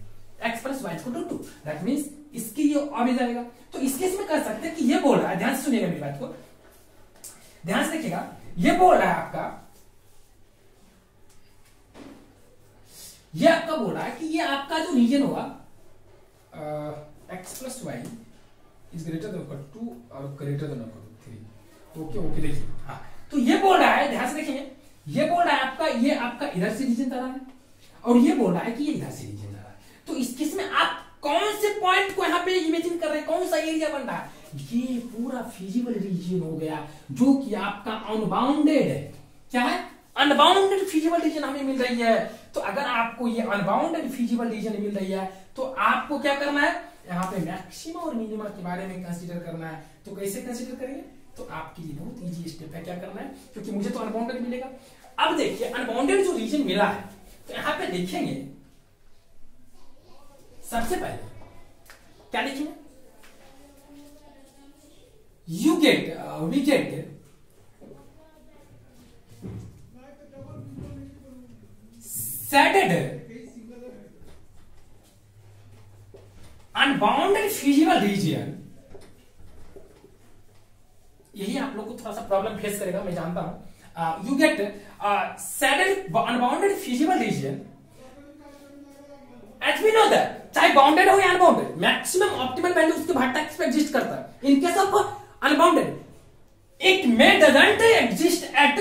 x plus y equal to 2, that means इसके ये away जाएगा। तो इस case में कह सकते हैं कि ये बोल रहा है, ध्यान से सुनिएगा मेरी बात को, ध्यान से देखिएगा, ये बोल रहा है आपका, ये आपका बोल रहा है कि ये आपका जो रीजन होगा x plus y is greater than equal to 2 और greater than equal to 3। Okay okay देखिए, हाँ तो ये बोल रहा है, ध्यान से देखेंगे, ये बोल रहा है आपका, ये आपका इधर से रीजन जा रहा है और ये बोल रहा है कि ये इधर से रीजन जा रहा है। तो इस केस में आप कौन से पॉइंट को यहाँ पे इमेजिन कर रहे हैं, कौन सा एरिया बन रहा है, ये पूरा फिजिबल रीजन हो गया जो कि आपका अनबाउंडेड है। क्या है, अनबाउंडेड फिजिबल रीजन हमें मिल रही है। तो अगर आपको ये अनबाउंडेड फिजिबल रीजन मिल रही है तो आपको क्या करना है, यहाँ पे मैक्सिमा और मिनिमा के बारे में कंसीडर करना है। तो कैसे कंसीडर करेंगे, तो आपके लिए बहुत इजी स्टेप है, क्या करना है, क्योंकि मुझे तो अनबाउंडेड मिलेगा। अब देखिए अनबाउंडेड जो रीजन मिला है, तो यहाँ पे देखेंगे सबसे पहले क्या लिखेंगे, we get shaded unbounded feasible region। यही आप लोग को थोड़ा सा प्रॉब्लम फेस करेगा, मैं जानता हूं। You get shaded unbounded feasible region as we know that, चाहे बाउंडेड हो या अनबाउंडेड, मैक्सिमम ऑप्टिमल वैल्यू उसके वर्टेक्स पे एग्जिस्ट करता है। In case of unbounded it may doesn't exist at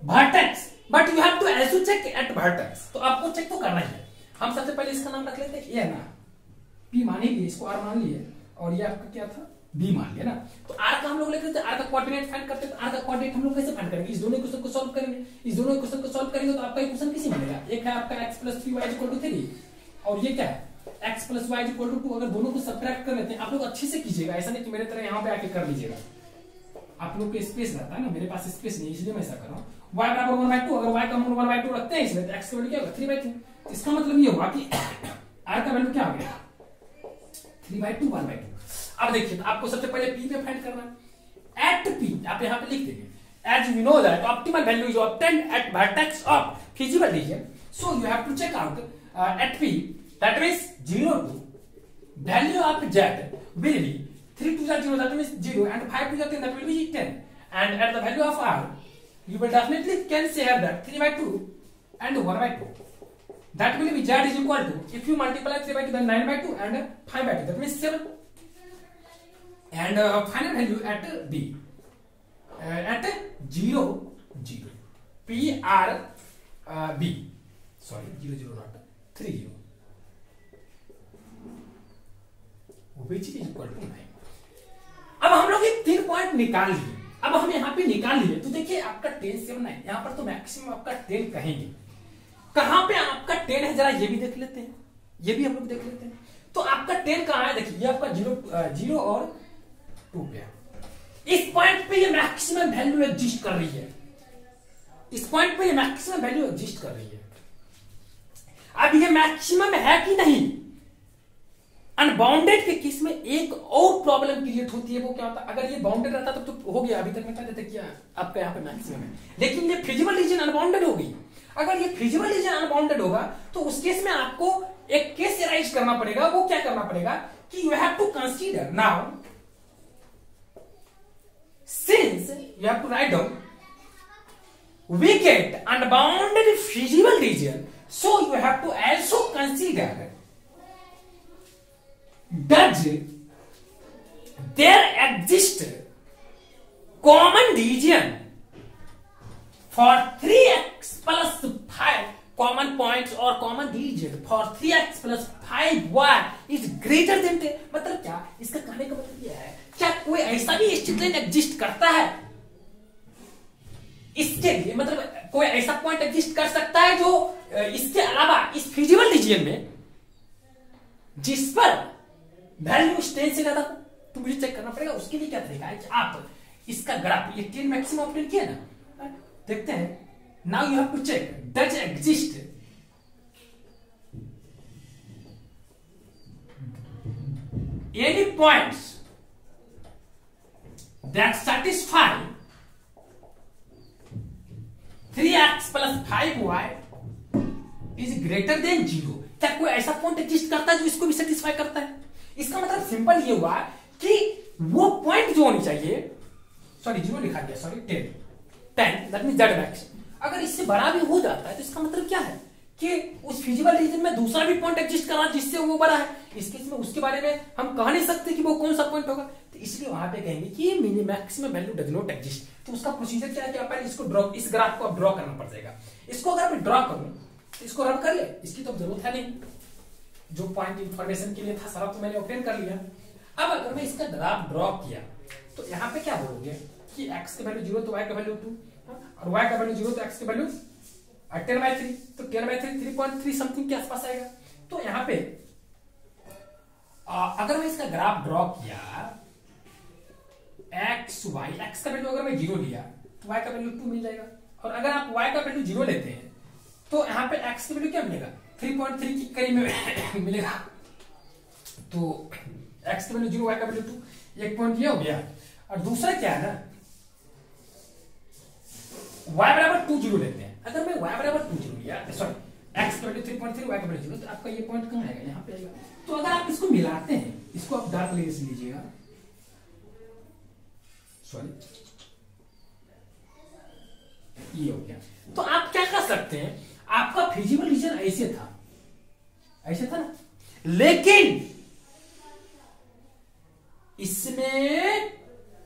vertex, but you have to also check at vertex. तो आपको check तो करना ही है। हम सबसे पहले इसका नाम रख लेते हैं ए ना, पी मान ही लिए, इसको आर मान लिए, और ये आपका क्या था, बी मान लिया ना। तो आर का हम लोग लेते हैं, आर का कोऑर्डिनेट फाइंड करते हैं। तो आर का कोऑर्डिनेट हम लोग कैसे फाइंड करेंगे, इस दोनों क्वेश्चन को सॉल्व करेंगे। इस दोनों क्वेश्चन को सॉल्व करेंगे तो आपका इक्वेशन किसी मिलेगा, एक है आपका x + 3y = 3, और ये क्या है x + y = 2। अगर दोनों को सब्ट्रैक्ट कर लेते हैं, आप लोग अच्छे से कीजिएगा, ऐसा नहीं कि मेरे तरह यहाँ पे आके कर लीजिएगा। आप लोग के स्पेस रहता है ना, मेरे पास स्पेस नहीं, इसलिए मैं ऐसा कर रहा हूँ। y = 1/2, अगर y का मूल 1/2 रखते हैं इसमें, तो x का वैल्यू क्या होगा 3/3। इसका मतलब ये हुआ कि r का वैल्यू क्या हो गया 3/2 1/2। अब देखिए, तो आपको सबसे पहले p पे फाइंड करना है। एट p आप यहाँ पे लिख देंगे, as we know that optimal value is obtained at vertex of feasible region, so you have to check out at p, that means 0 to value of z will be 3 to 0, that means 0, and 5 to 10, that will be 10, and at the value of r you will definitely can say that 3/2 and 1/2, that will be z is equal to, if you multiply 3/2 then 9/2 and 5/2, that means 7, and final value at b at 0 0 p r b, sorry 0 0 not 3 0, which is equal to 9। अब हम लोग ये 3 point निकाल लिए। अब हम यहाँ पे निकाल लिए, तो देखिए आपका 10 7 9, यहाँ पर तो मैक्सिमम आपका 10 कहेंगे, कहां पे आपका 10 है जरा ये भी देख लेते हैं, ये भी हम लोग देख लेते हैं। तो आपका 10 कहां है, देखिए ये आपका 0 और 2 पे है। इस पॉइंट पे ये मैक्सिमम वैल्यू एग्जिस्ट कर रही है, इस पॉइंट पे ये मैक्सिमम वैल्यू एग्जिस्ट कर रही है। अब ये मैक्सिमम है कि नहीं, अनबाउंडेड के केस में एक और प्रॉब्लम क्रिएट होती है। वो क्या होता है, अगर ये बाउंडेड रहता तब तो हो गया, अभी तक बता देते क्या आपका यहाँ पे मैक्सिमम है, लेकिन ये फिजिबल रीजन अनबाउंडेड हो गई। अगर ये फिजिबल रीजन अनबाउंडेड होगा तो उस केस में आपको एक केस एराइज करना पड़ेगा। वो क्या करना पड़ेगा कि you have to consider now, since you have to write down, we get unbounded feasible region, so you have to also consider does there exist common region for 3x plus 5 common points or common region for 3x plus 5y is greater than 10। मतलब क्या, इसका कहने का मतलब यह है, क्या कोई ऐसा भी स्ट्रेट लाइन एग्जिस्ट करता है इसके लिए, मतलब कोई ऐसा पॉइंट एग्जिस्ट कर सकता है जो इसके अलावा इस फिजिबल रीजन में जिस पर वैल्यू 10 से ज्यादा, तो मुझे चेक करना पड़ेगा। उसके लिए क्या तरीका है कि आप इसका ग्राफ, ये 10 मैक्सिमम ऑप्टेन किया ना, देखते हैं। Now you have to check does exist any points that satisfy 3x plus 5y is greater than 0। क्या कोई ऐसा पॉइंट एग्जिस्ट करता है जो इसको भी सेटिस्फाई करता है? इसका मतलब सिंपल ये हुआ कि वो पॉइंट जो होनी चाहिए, सॉरी 0 लिखा गया, sorry 10 that means z max, अगर इससे बड़ा भी हो जाता है तो इसका मतलब क्या है कि उस फिजिबल रीजन में दूसरा भी पॉइंट एग्जिस्ट कर रहा है जिससे वो बड़ा है। इस केस में उसके बारे में हम कह नहीं सकते कि वो कौन सा पॉइंट होगा, तो इसलिए वहां पे कहेंगे कि mini maximum value does not exist. तो उसका प्रोसीजर क्या है कि आप पहले इसको ड्रॉ, इस ग्राफ को आप ड्रॉ करना पड़ जाएगा। इसको अगर मैं ड्रॉ करूं तो इसको रन कर ले, इसकी तो जरूरत है नहीं, जो पॉइंट इंफॉर्मेशन के लिए था सारा तो मैंने ओपन कर लिया। अब अगर मैं इसका ग्राफ ड्रॉ किया तो यहाँ पे क्या बोलोगे कि x की वैल्यू 0 तो y का वैल्यू 2, और y का वैल्यू 0 तो x की वैल्यू 10/3, तो 10/3 3.3 समथिंग के आसपास आएगा। तो यहां पे अगर मैं इसका ग्राफ ड्रॉ किया एक्स वाई, एक्स का वैल्यू अगर मैं 0 लिया तो वाई का वैल्यू 2 मिल जाएगा, और अगर आप वाई का वैल्यू 0 लेते हैं तो यहाँ पे एक्स की वैल्यू क्या मिलेगा 3.3 के करीब में मिलेगा। तो एक्स की वैल्यू 0, वाई का वैल्यू 2, एक पॉइंट ये हो गया। और दूसरा क्या है ना, y बराबर 2 0 लेते हैं, अगर मैं y बराबर 2 0 लिया, सॉरी x की वैल्यू 3.3, y का वैल्यू 0, तो आपका ये पॉइंट कहां आएगा, यहां पे आएगा। तो अगर आप इसको मिलाते हैं, इसको आप डार्क लेयर से लीजिएगा, सॉरी ये हो गया। तो आप क्या कर सकते हैं, आपका फिजिबल रीजन ऐसे था, ऐसे था ना, लेकिन इसमें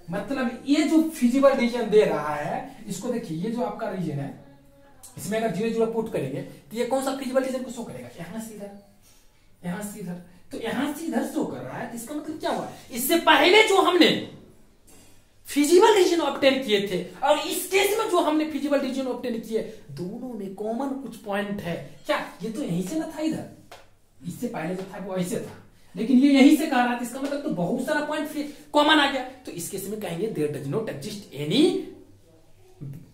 मतलब ये जो फिजिबल रीजन दे रहा है, इसको देखिए, ये जो आपका रीजन है, इसमें अगर 0 0 पुट करेंगे तो ये कौन सा फिजिबल रीजन को शो करेगा, यहां से इधर, यहां से इधर, तो यहां से इधर शो कर रहा है। इसका मतलब क्या हुआ, इससे पहले जो हमने फिजिबल रीजन ऑब्टेन किए थे और इस केस में जो हमने फिजिबल रीजन ऑब्टेन किए, दोनों में कॉमन कुछ पॉइंट है क्या, ये तो यहीं से ना था, इधर इससे पहले जो था वो ऐसे था, लेकिन ये यहीं से कह रहा था, इसका मतलब तो बहुत सारा पॉइंट कॉमन आ गया। तो इस केस में कहेंगे there does not exist any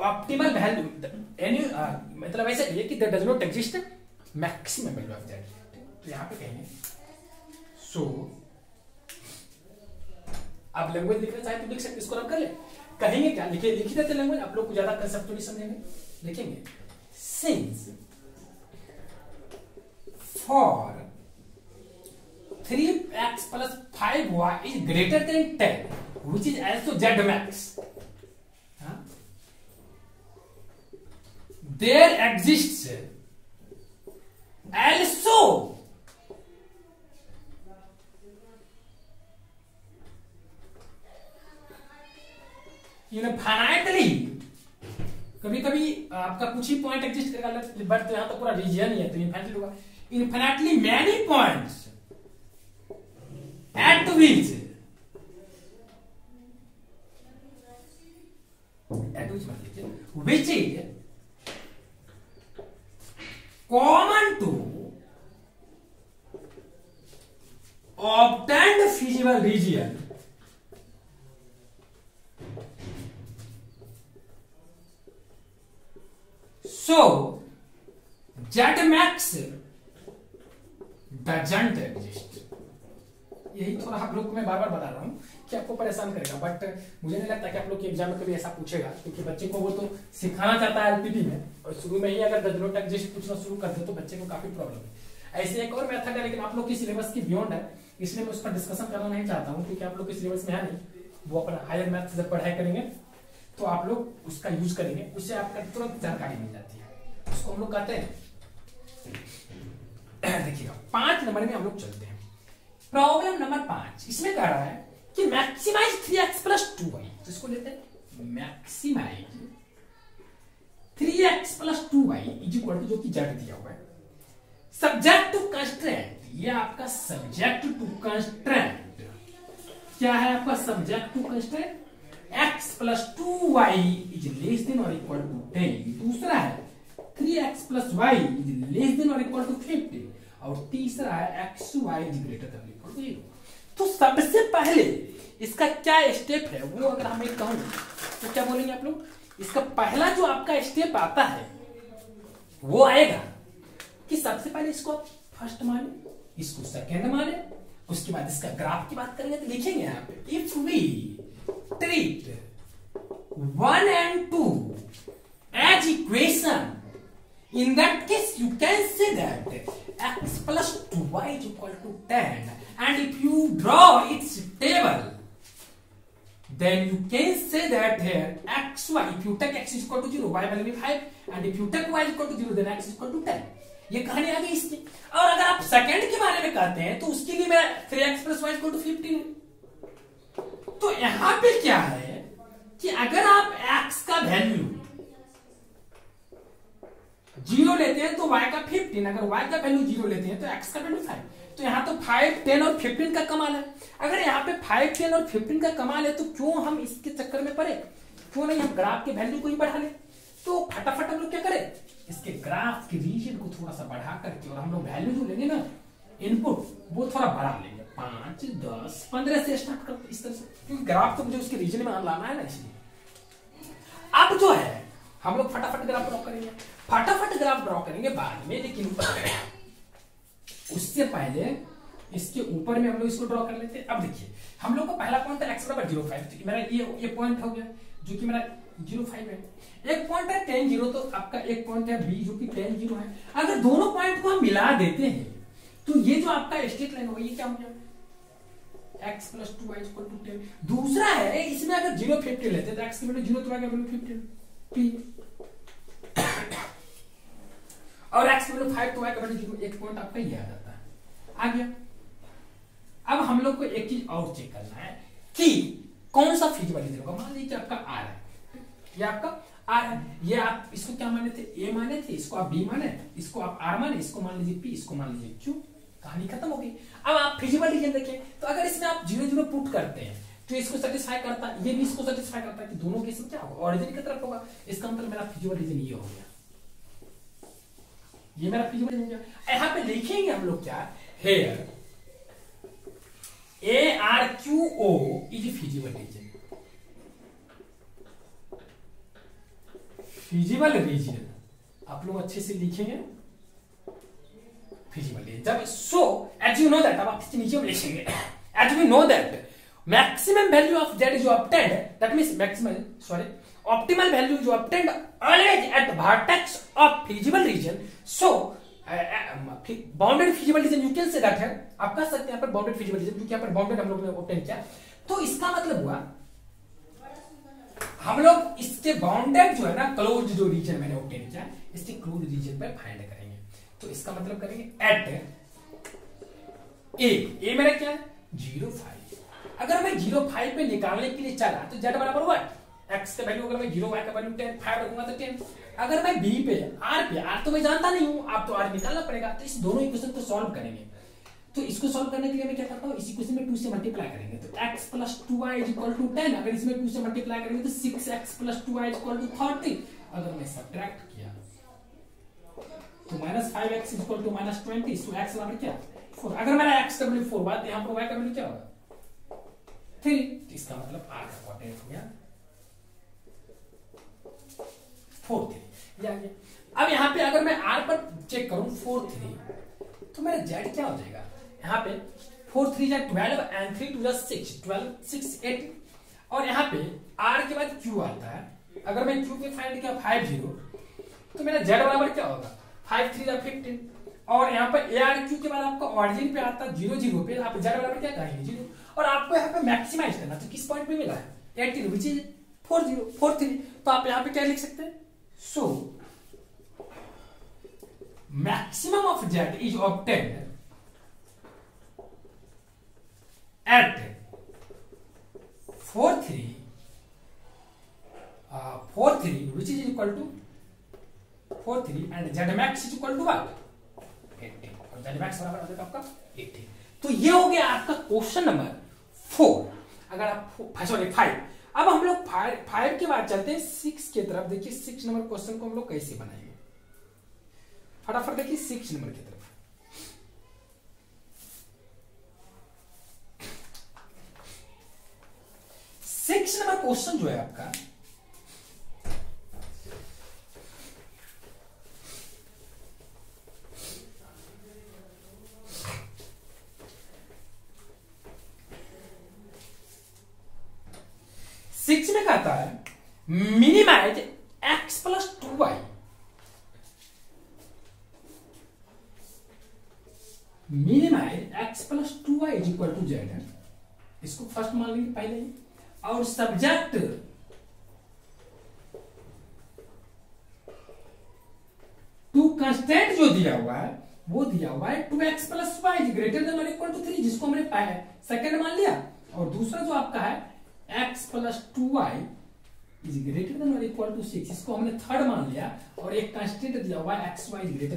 optimal value, any मतलब ऐसे कहिए कि there does not exist maximum value of that. तो यहां पे कहेंगे सो, आप लैंग्वेज लिखना चाहे तो लिख सकते, इसको रब कर ले, कहेंगे क्या, लिखे लिख देते लैंग्वेज, आप लोग को ज्यादा कंसेप्चुअली समझेंगे, लिखेंगे since for 3x plus 5y is greater than 10, which is also z max, there exists also infinitely, कभी कभी आपका कुछ ही पॉइंट एग्जिस्ट करेगा, बट यहां तो पूरा रीजन ही है, तो इनफाइनाइटली होगा, infinitely many points at which which is common to obtained feasible region so Z max doesn't exist। यही थोड़ा आप लोग को मैं बार बार बता रहा हूँ कि आपको परेशान करेगा, बट मुझे नहीं लगता कि आप लोग के एग्जाम में कभी ऐसा पूछेगा, क्योंकि बच्चे को वो तो सिखाना चाहता है एलपीटी में, और शुरू में ही अगर डज नॉट एग्जिस्ट पूछना शुरू कर दे तो बच्चे को काफी प्रॉब्लम है। ऐसे एक और मेथड है, लेकिन आप लोग की सिलेबस की बियॉन्ड है, इसलिए मैं उसका डिस्कशन करना नहीं चाहता हूँ, क्योंकि आप लोग के सिलेबस में है नहीं, वो अपना हायर मैथ्स जब पढ़ाई करेंगे तो आप लोग उसका यूज करेंगे, उससे आपका तुरंत जानकारी मिल जाती है, उसको हम लोग कहते हैं। देखिएगा 5 नंबर में हम लोग चलते हैं, प्रॉब्लम नंबर 5, इसमें कह रहा है कि मैक्सिमाइज 3x प्लस 2y, तो इसको लेते हैं maximize 3x plus 2y is equal to, जो कि z दिया हुआ है, सब्जेक्ट टू कंस्ट्रेंट, ये आपका सब्जेक्ट टू कंस्ट्रेंट क्या है, आपका subject to constraint x plus 2y is less than और इक्वल टू 10, दूसरा है 3x plus y is less than और इक्वल टू 50, और तीसरा है X Y is greater than equal to 0। तो सबसे पहले इसका क्या स्टेप है, वो अगर हम एक कहूं तो क्या बोलेंगे आप लोग, इसका पहला जो आपका स्टेप आता है वो आएगा कि सबसे पहले इसको आप फर्स्ट माने, इसको सेकंड माने, उसके बाद इसका ग्राफ की बात करेंगे तो लिखेंगे यहाँ पे if we treat 1 and 2 as equation, in that case you can say that x plus 2y is equal to 10, and if you draw its table then you can say that here xy, if you take x is equal to 0, y value 5, and if you take y is equal to 0 then x is equal to 10। ये कहानी आ गई इसकी। और अगर आप second के बारे में कहते हैं तो उसके लिए मेरा 3x plus y is equal to 15। तो यहां पे क्या है कि अगर आप x का वैल्यू 0 लेते हैं तो y का 15, अगर y का वैल्यू 0 लेते हैं तो x का वैल्यू 5, तो यहाँ तो 5, 10 और 15 का कमाल है। अगर यहाँ पे 5, 10 और 15 का कमाल है तो क्यों हम इसके चक्कर में पड़े, क्यों नहीं हम ग्राफ के वैल्यू को ही बढ़ा ले। तो फटाफट हम लोग क्या करें, इसके ग्राफ के रीजन को थोड़ा सा बढ़ा करके, और हम लोग वैल्यू जो लेंगे ना इनपुट, वो थोड़ा बढ़ा लेंगे, 5, 10, 15 से स्टार्ट करते इस तरह से, क्योंकि ग्राफ तो मुझे उसके रीजन में लाना है ना, इसलिए। अब जो है हम लोग फटाफट ग्राफ ड्रॉ करेंगे, फटाफट ग्राफ ड्रॉ करेंगे बाद में, लेकिन उससे पहले इसके ऊपर में हम लोग इसको ड्रॉ कर लेते हैं। अब देखिए हम लोग का पहला पॉइंट है x बराबर 0,5, तो मेरा ये पॉइंट हो गया जो कि मेरा 0,5 है। एक पॉइंट है tan 0, तो आपका एक पॉइंट है b जो कि tan 0 है। अगर दोनों पॉइंट को हम मिला देते हैं तो ये जो आपका स्ट्रेट लाइन होगा ये क्या हो गया, x + 2y = 10। दूसरा है इसमें अगर 0,50 लेते तो x की वैल्यू 0 तो आ गया वैल्यू 15 p, और x की वैल्यू 5 तो आ गया वैल्यू 0। एक पॉइंट आपका ये आ जाता है, आ गया। अब हम लोग को एक चीज और चेक करना है कि कौन सा फीजिबल रीजन होगा। मान लीजिए आपका R है, ये आपका R है, ये आप इसको क्या माने थे, A माने थे, इसको आप B माने, इसको आप R माने, इसको मान लीजिए P, इसको मान लीजिए Q, कहानी खत्म हो गई। अब आप फिजिबल रीजन देखें तो अगर इसमें आप 0, 0 पुट करते हैं तो इसको सेटिस्फाई करता है, ये भी इसको सेटिस्फाई करता है, कि दोनों केस में क्या होगा, ओरिजिन की तरफ होगा। इसका मतलब मेरा फिजिबल रीजन ये हो गया, ये मेरा फिजिबल रीजन हो गया। यहाँ पे लिखेंगे हम लोग क्या, here ARQO is feasible region, feasible region आप लोग अच्छे से लिखेंगे, फिजिबल रीजन। जब so as you know that, अब आप इसके नीचे में लिखेंगे, as we know that maximum value of z is obtained, that means optimal value is obtained always at vertex of feasible region. So bounded feasible region you can say that है, आप कह सकते हैं यहाँ पर बाउंडेड फिजिबल रीजन, क्योंकि यहाँ पर बाउंडेड हम लोग ने ऑब्टेन किया। तो इसका मतलब हुआ हम लोग इसके बाउंडेड जो है ना क्लोज जो रीजन मैंने ऑब्टेन किया, इसके क्लोज रीजन पर फाइंड करेंगे। तो इसका मतलब करेंगे एट ए मेरा क्या है 0,5। अगर मैं 0,5 पे निकालने के लिए चला तो z बराबर हुआ x का वैल्यू, अगर मैं 0 y का वैल्यू 10, 5 रखूंगा तो 10। अगर मैं b पे r तो मैं जानता नहीं हूं, आप तो r निकालना पड़ेगा। तो इस दोनों इक्वेशन को सॉल्व करेंगे। तो इसको सॉल्व करने के लिए मैं क्या करता हूं, इस इक्वेशन में 2 से मल्टीप्लाई करेंगे तो x + 2y = 10। अगर इसमें 2 से मल्टीप्लाई करेंगे तो 6x + 2y = 30। अगर मैं सब्ट्रैक्ट किया तो -5x = -20, तो x बराबर क्या 4। अगर मेरा x का वैल्यू 4 बात, यहां पर y का वैल्यू क्या होगा 3। इसका मतलब r का कोऑर्डिनेट हो गया 4, 3। अब यहाँ पे अगर मैं r पर चेक करूं 4, 3, तो मेरा z क्या हो जाएगा, यहाँ पे 4, 3 = 12 and 3 = 6, 12, 6, 8। और यहाँ पे r के बाद q आता है। अगर मैं q पे फाइंड किया 50, तो मेरा z बराबर क्या होगा 5, 3 = 15। और यहाँ पर ARQ के बाद आपका ऑरिजिन पे आता है 0, 0 पे, आप z बराबर क्या कहेंगे 0। और आपको यहाँ पे मैक्सिमाइज करना, तो किस पॉइंट पे मिला है 18, विच इज 4,3। तो आप यहाँ पे क्या लिख सकते हैं, so maximum of z is obtained at 4,3 which is equal to 4,3 and z max is equal to what 18, और z max बराबर हो जाएगा आपका 18। तो ये हो गया आपका क्वेश्चन नंबर 4। अगर आप सॉरी 5। अब हम लोग 5 के बाद चलते हैं 6 की तरफ। देखिए 6 नंबर क्वेश्चन को हम लोग कैसे बनाएंगे, फटाफट देखिए 6 नंबर की तरफ। सिक्स नंबर क्वेश्चन जो है आपका, सिक्स में कहता है minimize x + 2y, minimize x + 2y = z है। इसको फर्स्ट मान लेंगे पहले ही। और सब्जेक्ट टू कंस्टेंट जो दिया हुआ है वो दिया हुआ है 2x + y ≥ 3, जिसको हमने सेकंड मान लिया। और दूसरा जो आपका है x + 2y ≥ 6, इसको हमने थर्ड मान लिया। और एक कांस्टेंट दिया हुआ है xy ≥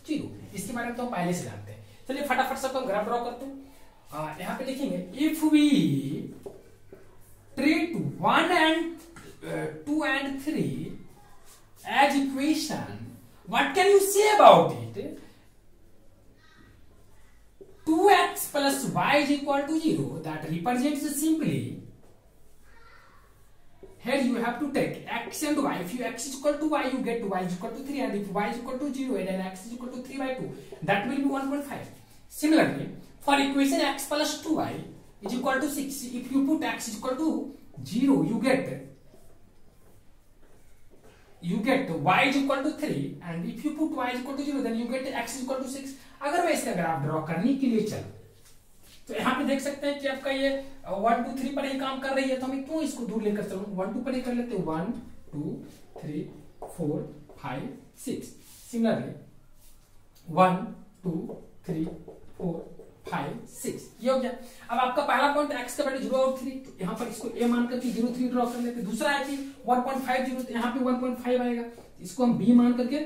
0। इसके बारे में तो हम पहले से जानते हैं। चलिए फटाफट सबको ग्राफ ड्रॉ करते हैं। यहां पे लिखेंगे if we treat 1 and 2 and 3 as equation, what can you say about it? 2x plus y is equal to 0. That represents simply, here you have to take x and y. If you x is equal to y, you get y is equal to 3, and if y is equal to 0, then x is equal to 3 by 2. That will be 1.5. Similarly, for equation x plus 2y is equal to 6, if you put x is equal to 0, you get y is equal to 3, and if you put y is equal to 0, then you get x is equal to 6. अगर मैं इसका graph draw करने के लिए चल, तो यहाँ पे देख सकते हैं कि आपका ये 1 2 3 पर ही काम कर रही है, तो हमें क्यों इसको दूर लेकर चलूं, 1 2 पर ही कर लेते हैं, 1 2 3 4 5 6. सिमिलरली 1 2 3 4 5 6, ये हो गया. अब आपका पहला पॉइंट x का वैल्यू 0 और 3, तो यहाँ पर इसको a मान करके 0 3 ड्रॉ कर लेते हैं. दूसरा है कि 1.50, तो यहाँ पे 1.5 आएगा, इसको हम b मान करके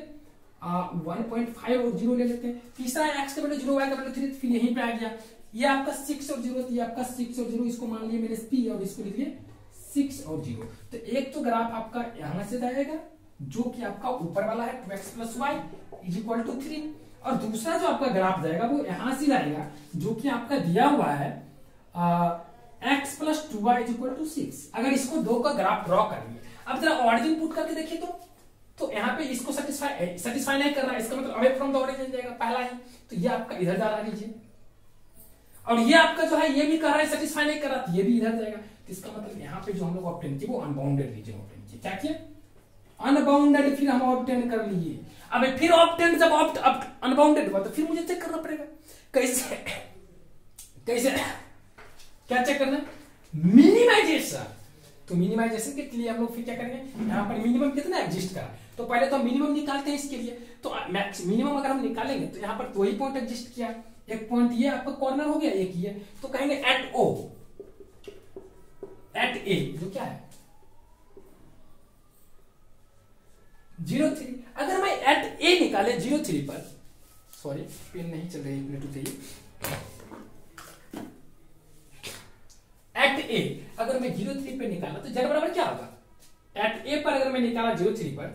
1.5 और 0 ले लेते हैं. तीसरा है x का वैल्यू 0, y का वैल्यू 3, फिर यहीं पे आ गया. ये आपका 6 और 0, ये आपका 6 और 0, इसको मान लिए मैंने p और इसको लिख लिए 6 और 0. तो एक तो ग्राफ आपका यहां से जाएगा जो कि आपका ऊपर वाला है 2x plus y is equal to 3, और दूसरा जो आपका ग्राफ जाएगा वो यहां से जाएगा जो कि आपका दिया हुआ है x plus 2y is equal to 6. अगर इसको दो का ग्राफ ड्रॉ करेंगे, अब जरा ऑरिजिन पुट करके देखिए तो यहाँ पे इसको सेटिस्फाई नहीं कर रहा है, इसका मतलब अवे फ्रॉम द ओरिजिन जाएगा पहला ही, तो ये आपका इधर जा रहा लीजिए, और ये आपका जो है ये भी कर रहा है सेटिस्फाई नहीं कर रहा, तो ये भी इधर जाएगा. तो इसका मतलब यहाँ पे जो हम लोग ऑब्टेन किए वो अनबाउंडेड रीजन ऑब्टेन किए. क्या किए? अनबाउंडेड, फिर हम ऑब्टेन कर लिए. अब फिर ऑब्टेन जब अनबाउंडेड हुआ तो फिर मुझे चेक करना पड़ेगा कैसे क्या चेक करना, मिनिमाइजेशन. तो मिनिमाइजेशन के लिए हम लोग फिर क्या करेंगे, यहाँ पर मिनिमम कितना एग्जिस्ट करा, तो पहले तो हम मिनिमम निकालते हैं इसके लिए. तो मैक्स मिनिमम अगर हम निकालेंगे तो यहाँ पर 2 ही पॉइंट एग्जिस्ट किया, एक पॉइंट ये आपका कॉर्नर हो गया, एक ये, तो कहेंगे एट ओ, एट ए जो क्या है 0.3. अगर मैं एट ए निकाले 0.3 पर, सॉरी पेन नहीं चल रही, 1 मिनट चाहिए. एट ए अगर मैं 0.3 पे निकाला तो z बराबर क्या होगा, एट ए पर अगर मैं निकाला 0.3 पर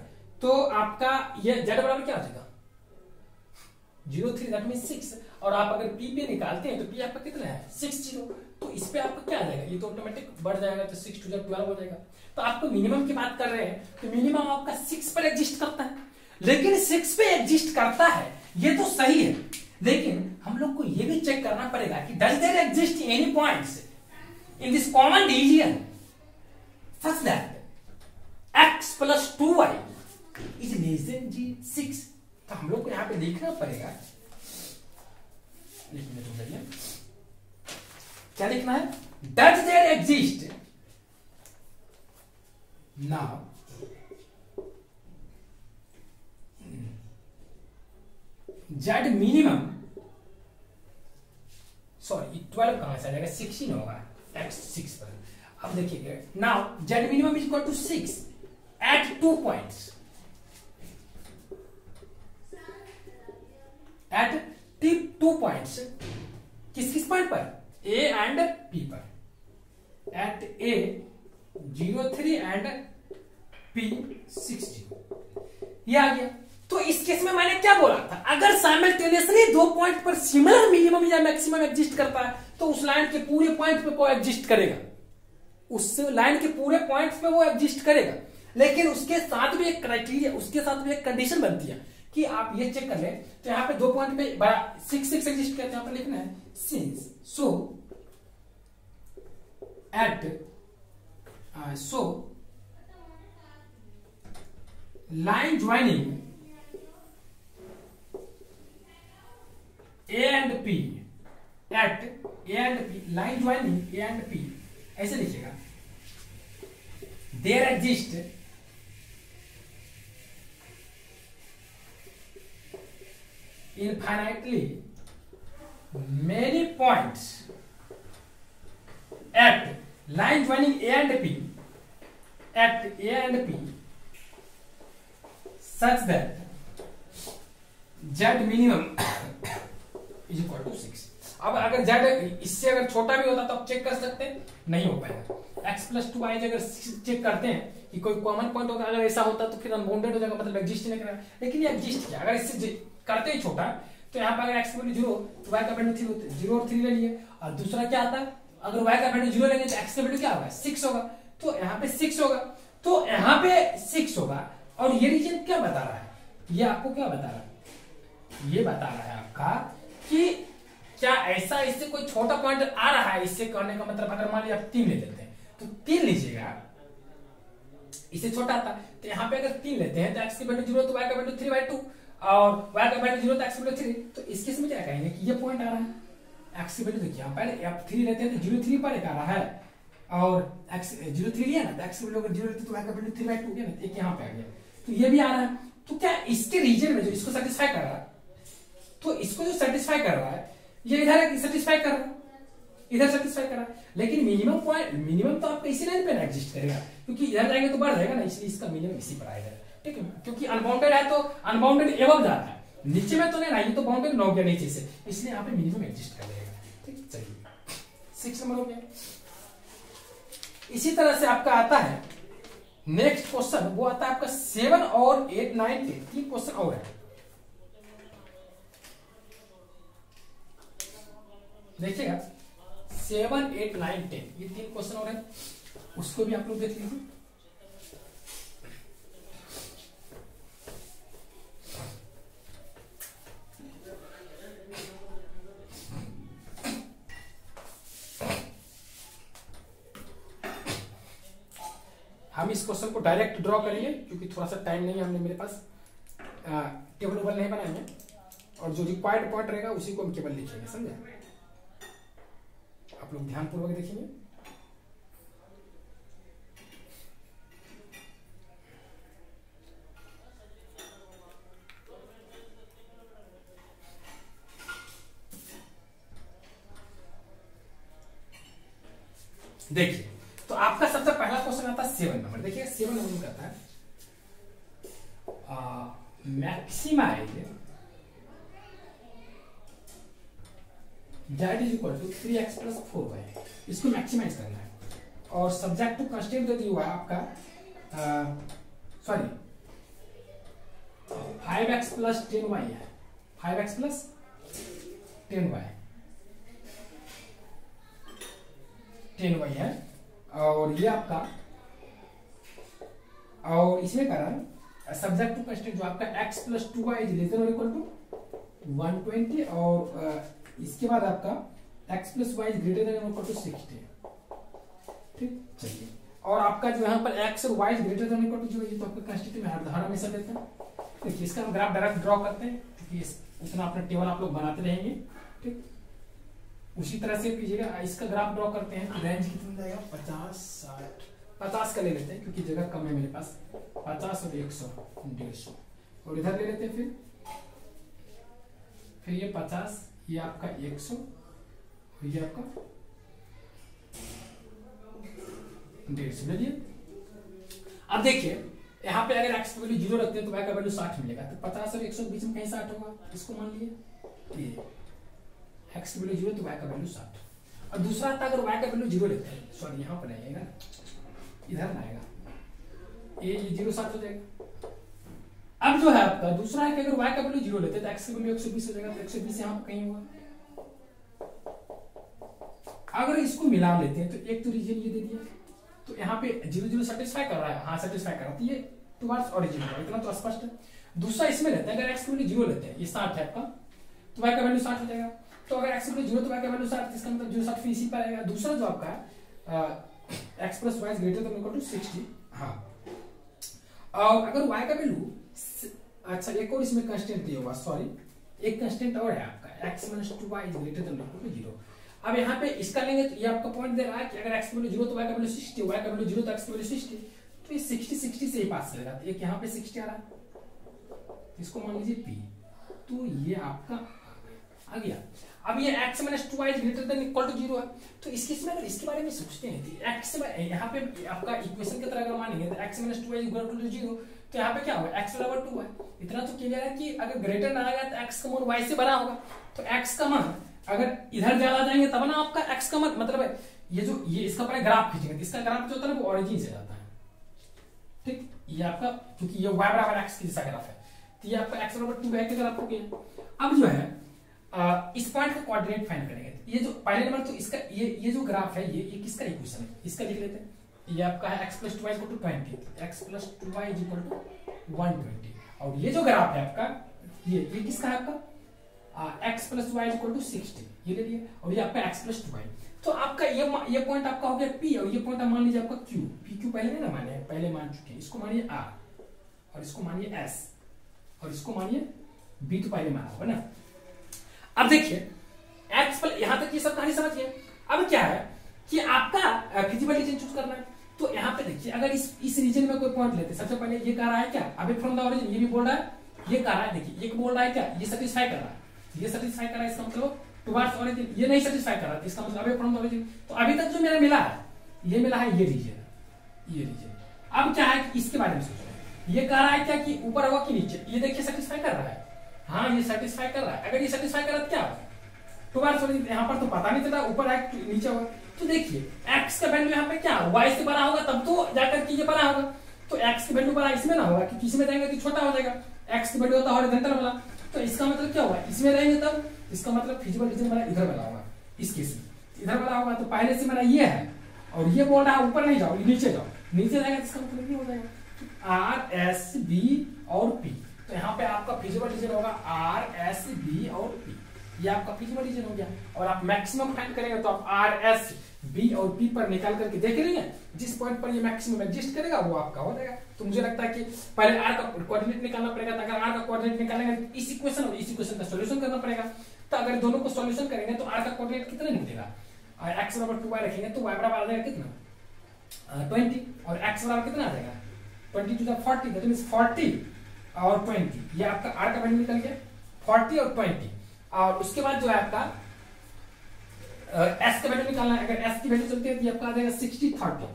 तो आपका ये z बराबर क्या हो जाएगा 0.3, दैट मीन 6. और आप अगर p पे निकालते हैं तो p आपका कितना है 60, तो इस पे आपका क्या आ जाएगा, ये तो ऑटोमेटिक बढ़ जाएगा, तो 6 2 12 हो जाएगा. तो आपको मिनिमम की बात कर रहे हैं, तो मिनिमम आपका 6 पर एग्जिस्ट करता है, लेकिन 6 पे एग्जिस्ट करता है ये तो सही है, लेकिन हम लोग को ये भी चेक करना पड़ेगा कि does there exist any points in this common region such that x plus 2y is less than 6. तो हम लोग को यहाँ पे देखना पड़ेगा, क्या लिखना है, does there exist now z minimum, sorry 12 कहां से आ जाएगा, 16 होगा x 6 पर. अब देखिए now z minimum is equal to 6 at 2 points, at 2 points, किस किस पॉइंट पर, a एंड p पर, एट a 0.3 एंड p 60. ये आ गया. तो इस केस में मैंने क्या बोला था, अगर साइमल्टेनियसली 2 पॉइंट पर सिमिलर मिनिमम या मैक्सिमम एग्जिस्ट करता है तो उस लाइन के पूरे पॉइंट पे वो एग्जिस्ट करेगा, उस लाइन के पूरे पॉइंट्स पे वो एग्जिस्ट करेगा. लेकिन उसके साथ भी एक क्राइटेरिया, उसके साथ भी एक कंडीशन बनती है कि आप ये चेक कर ले, तो यहाँ पे 2 पॉइंट पे 6 एग्जिस्ट करते हैं, यहाँ पे लिखना है since so at so line joining A and P at A and P, line joining A and P, ऐसे लिखिएगा, there exist infinitely many points at line joining A and P, at A and P such that z minimum is equal to 6. अब अगर z इससे अगर छोटा भी होता तो आप चेक कर सकते हैं, नहीं हो पाएगा। x प्लस 2y अगर चेक करते हैं कि कोई कॉमन पॉइंट होगा, अगर ऐसा होता तो फिर अनबाउंडेड हो जाएगा, मतलब एग्जिस्ट नहीं करेगा, लेकिन ये एग्जिस्ट किया। अगर इससे करते ही छोटा तो यहाँ पर अगर x वैल्यू 0 तो y का वैल्यू 3 होता है, 0 और 3 ले लिए। और दूसरा क्या आता है, अगर y का वैल्यू 0 लेंगे तो x का वैल्यू क्या होगा, 6 होगा, तो यहाँ पे 6 होगा, तो यहाँ पे 6 होगा। और ये रीजन क्या बता रहा है, ये आपको क्या बता रहा है, ये बता रहा है आपका कि क्या ऐसा इससे कोई छोटा पॉइंट आ रहा है। इससे कहने का मतलब अगर मान लिया आप 3 ले लेते हैं तो 3 लीजिएगा, इससे छोटा था, तो यहाँ पे अगर 3 लेते हैं तो x की वैल्यू 0 तो y का वैल्यू 3/2 और y का वैल्यू 0 तो x की वैल्यू 3, तो इस केस में क्या कहेंगे कि ये पॉइंट आ रहा है। x की वैल्यू देखिए, यहाँ पहले आप 3 लेते हैं तो 0 3 पर एक आ रहा है, और x 0 3 लिया ना तो x की वैल्यू अगर 0 लेते तो y का वैल्यू 3/2 गया ना, एक यहाँ पे आ गया, तो ये भी आ रहा है। तो क्या इसके रीजन में जो इसको सेटिस्फाई कर रहा है, तो इसको जो सेटिस्फाई कर रहा है ये इधर सेटिस्फाई कर रहा है, इधर सेटिस्फाई कर रहा है, लेकिन मिनिमम पॉइंट, मिनिमम तो आपका इसी लाइन पे ना एग्जिस्ट करेगा, क्योंकि इधर जाएंगे तो बढ़ जाएगा ना, इसलिए इसका मिनिमम इसी पर आएगा। ठीक है, क्योंकि अनबाउंडेड है तो अनबाउंडेड एवं जाता है, नीचे में तो नहीं ना, ये तो बाउंडेड ना हो गया नीचे से, इसलिए यहाँ पे मिनिमम एग्जिस्ट कर देगा। ठीक, चलिए 6 नंबर हो गया। इसी तरह से आपका आता है नेक्स्ट क्वेश्चन, वो आता है आपका 7 और 8 9 10, 3 क्वेश्चन और है। देखिएगा 7 8 9 10 ये 3 क्वेश्चन और है, उसको भी आप लोग देख लीजिए। हम इस क्वेश्चन को डायरेक्ट ड्रॉ करेंगे क्योंकि थोड़ा सा टाइम नहीं है हमने, मेरे पास टेबल वेबल नहीं बनाएंगे, और जो रिक्वायर्ड पॉइंट रहेगा उसी को हम केवल लिखेंगे, समझे। आप लोग ध्यानपूर्वक देखेंगे। देखिए, तो आपका सबसे पहला क्वेश्चन आता है 7 नंबर। देखिए 7 नंबर कहता है maximize z is equal to 3x plus 4y, इसको मैक्सिमाइज करना है, और सब्जेक्ट टू कंस्ट्रेंट दे दिया हुआ है आपका, सॉरी 5x प्लस 10y है, 5x प्लस 10y है, और ये आपका, और इसमें कह रहा है सब्जेक्ट टू कंस्ट्रेंट जो आपका x plus 2y is less than और इक्वल टू 120, और इसके बाद आपका x plus y greater than equal to 60। ठीक, चलिए, और आपका जो यहाँ पर x और y greater than equal to 0, ये तो आपका कंस्टिट्यूटिव में हर हमेशा देता है। देखिए इसका हम ग्राफ डायरेक्ट ड्रॉ करते हैं, क्योंकि उतना अपना टेबल आप लोग बनाते रहेंगे। ठीक, उसी तरह से कीजिएगा। इसका ग्राफ ड्रॉ करते हैं, रेंज कितना जाएगा, 50 60 50 का ले लेते हैं क्योंकि जगह कम है मेरे पास, 50 और 100 150, और इधर ले लेते हैं, फिर ये 50, ये आपका 100, और ये आपका 150 ले लिए। अब देखिए यहाँ पे अगर x की वैल्यू 0 रखते हैं तो y का वैल्यू 60 मिलेगा, तो 50 और 100 के बीच में कहीं 60 होगा, इसको मान लिए ये x की वैल्यू 0 तो y का वैल्यू 60। और दूसरा आता अगर y का वैल्यू 0 लेते हैं, सॉरी यहाँ पर आइएगा, इधर ना आएगा, ये 0 60 हो जाएगा। अब जो है आपका दूसरा है कि अगर y का वैल्यू 0 लेते हैं तो x की वैल्यू 120 हो जाएगा, तो 120 यहाँ पर कहीं होगा। अगर इसको मिला लेते हैं तो एक तो रीजन ये दे दिया, तो यहाँ पे 0 0 सेटिस्फाई कर रहा है, हाँ सेटिस्फाई कर रहा है, तो ये टुवर्ड्स ओरिजिन है, इतना तो स्पष्ट है। दूसरा इसमें लेते हैं, अगर x की वैल्यू 0 लेते हैं, ये 60 है आपका, तो y का वैल्यू 60 हो जाएगा। तो अगर x की वैल्यू 0 तो y का वैल्यू 60, इसका मतलब 0 60 फिर इसी पर आएगा। दूसरा जो आपका है x plus y greater than equal to 60, हाँ। और अगर y का वैल्यू, अच्छा एक और इसमें कंस्टेंट दिया हुआ, सॉरी एक कंस्टेंट और है आपका, x minus 2y is greater than equal to 0। अब यहाँ पे इसका लेंगे तो ये आपका पॉइंट दे रहा है कि अगर x की वैल्यू 0 तो y का वैल्यू 60, y का वैल्यू 0 तो x की वैल्यू 60, तो ये 60 60 से ही पास करेगा, तो एक यहाँ पे 60 आ रहा है, इसको मान लीजिए p, तो ये आपका आ गया। अब ये x minus 2y is greater than equal to 0 है, तो इसके इसमें अगर इसके बारे में सोचते हैं तो x यहाँ पे आपका इक्वेशन की तरह अगर मानेंगे तो x minus 2y is equal to 0, तो यहाँ पे क्या होगा, x बराबर 2 है। इतना तो क्लियर है कि अगर ग्रेटर ना आएगा तो x का मान y से बड़ा होगा, तो x का मान अगर इधर ज्यादा जाएंगे तब ना आपका एक्स का मतलब ये इसका पहले ग्राफ खींचेंगे, इसका ग्राफ जो होता है वो ओरिजिन से जाता है, ठीक। ये आपका क्योंकि ये y बराबर x की जैसा ग्राफ है, तो ये आपका x बराबर 2 के ग्राफ हो गया। अब जो है इस पॉइंट का कोऑर्डिनेट फाइंड करेंगे। ये जो पहले नंबर तो इसका ये जो ग्राफ है ये किसका इक्वेशन है, इसका लिख लेते हैं। ये आपका है x + 2y = 20, x + 2y = 120। और ये जो ग्राफ है आपका ये किसका है आपका x + y = 60, ये ले लिया। और ये आपका x + 2y, तो आपका ये पॉइंट आपका हो गया P, और ये पॉइंट आप मान लीजिए आपका Q। PQ पहले नहीं ना माने, पहले मान चुके हैं। इसको मानिए R, और इसको मानिए S, और इसको मानिए B, तो पहले माना होगा ना। अब देखिए x पर यहां तक ये सब कहानी समझिए। अब क्या है कि आपका फिजिबल रीजन चूज करना है। तो यहाँ पे देखिए अगर इस रीजन में कोई पॉइंट लेते, सबसे पहले ये कह रहा है क्या, अभी फ्रॉम द ओरिजिन, ये भी बोल रहा है, ये कह रहा है, देखिए ये बोल रहा है क्या, ये सेटिस्फाई कर रहा है, ये सेटिस्फाई कर रहा है, इसका मतलब टुवर्ड्स ओरिजिन। ये नहीं सेटिस्फाई कर रहा है, इसका मतलब अवे फ्रॉम द ओरिजिन। तो अभी तक जो मेरा मिला है, ये मिला है ये रीजन। अब क्या है इसके बारे में सोचो। ये कह रहा है क्या कि ऊपर होगा कि नीचे, ये देखिए सेटिस्फाई कर रहा है, हाँ ये सेटिस्फाई कर रहा है। अगर ये सेटिस्फाई कर रहा है क्या टुवर्ड्स ओरिजिन, यहाँ पर तो पता नहीं चला ऊपर है नीचे होगा। तो देखिए x का वैल्यू यहाँ पे क्या y से बड़ा होगा तब तो जाकर के ये बड़ा होगा। तो x की वैल्यू बड़ा इसमें ना होगा, क्योंकि इसमें जाएंगे तो छोटा हो जाएगा। x की वैल्यू होता है हॉरिजॉन्टल वाला, तो इसका मतलब क्या होगा, इसमें रहेंगे तब इसका मतलब फिजिबल रीजन वाला इधर वाला होगा, इस केस में इधर वाला होगा। तो पहले से मेरा ये है, और ये बोल रहा है ऊपर नहीं जाओ नीचे जाओ, नीचे जाएगा तो इसका मतलब ये हो जाएगा R S B और P। तो यहाँ पे आपका फिजिबल रीजन होगा R S B और P, ये आपका फिजिबल रीजन हो गया। और आप मैक्सिमम फाइंड करेंगे तो आप R S B और P पर निकाल करके देख लेंगे, जिस पॉइंट पर ये मैक्सिमम एग्जिस्ट करेगा वो आपका हो जाएगा। तो मुझे लगता है कि पहले R का कोऑर्डिनेट निकालना पड़ेगा। तो अगर R का कोऑर्डिनेट निकालेंगे तो इस इक्वेशन और इस इक्वेशन का सॉल्यूशन करना पड़ेगा। तो अगर दोनों को सॉल्यूशन करेंगे तो R का कोऑर्डिनेट कितना निकलेगा, x बराबर 2y रखेंगे तो y बराबर आ जाएगा कितना 20, और x बराबर कितना आ जाएगा 20 to the 40, दैट मींस 40 और 20। ये आपका R का वैल्यू निकल गया 40 और 20। और उसके बाद जो है आपका s का वैल्यू निकालना है। अगर s की वैल्यू चलती है तो ये आपका आ जाएगा 60 30।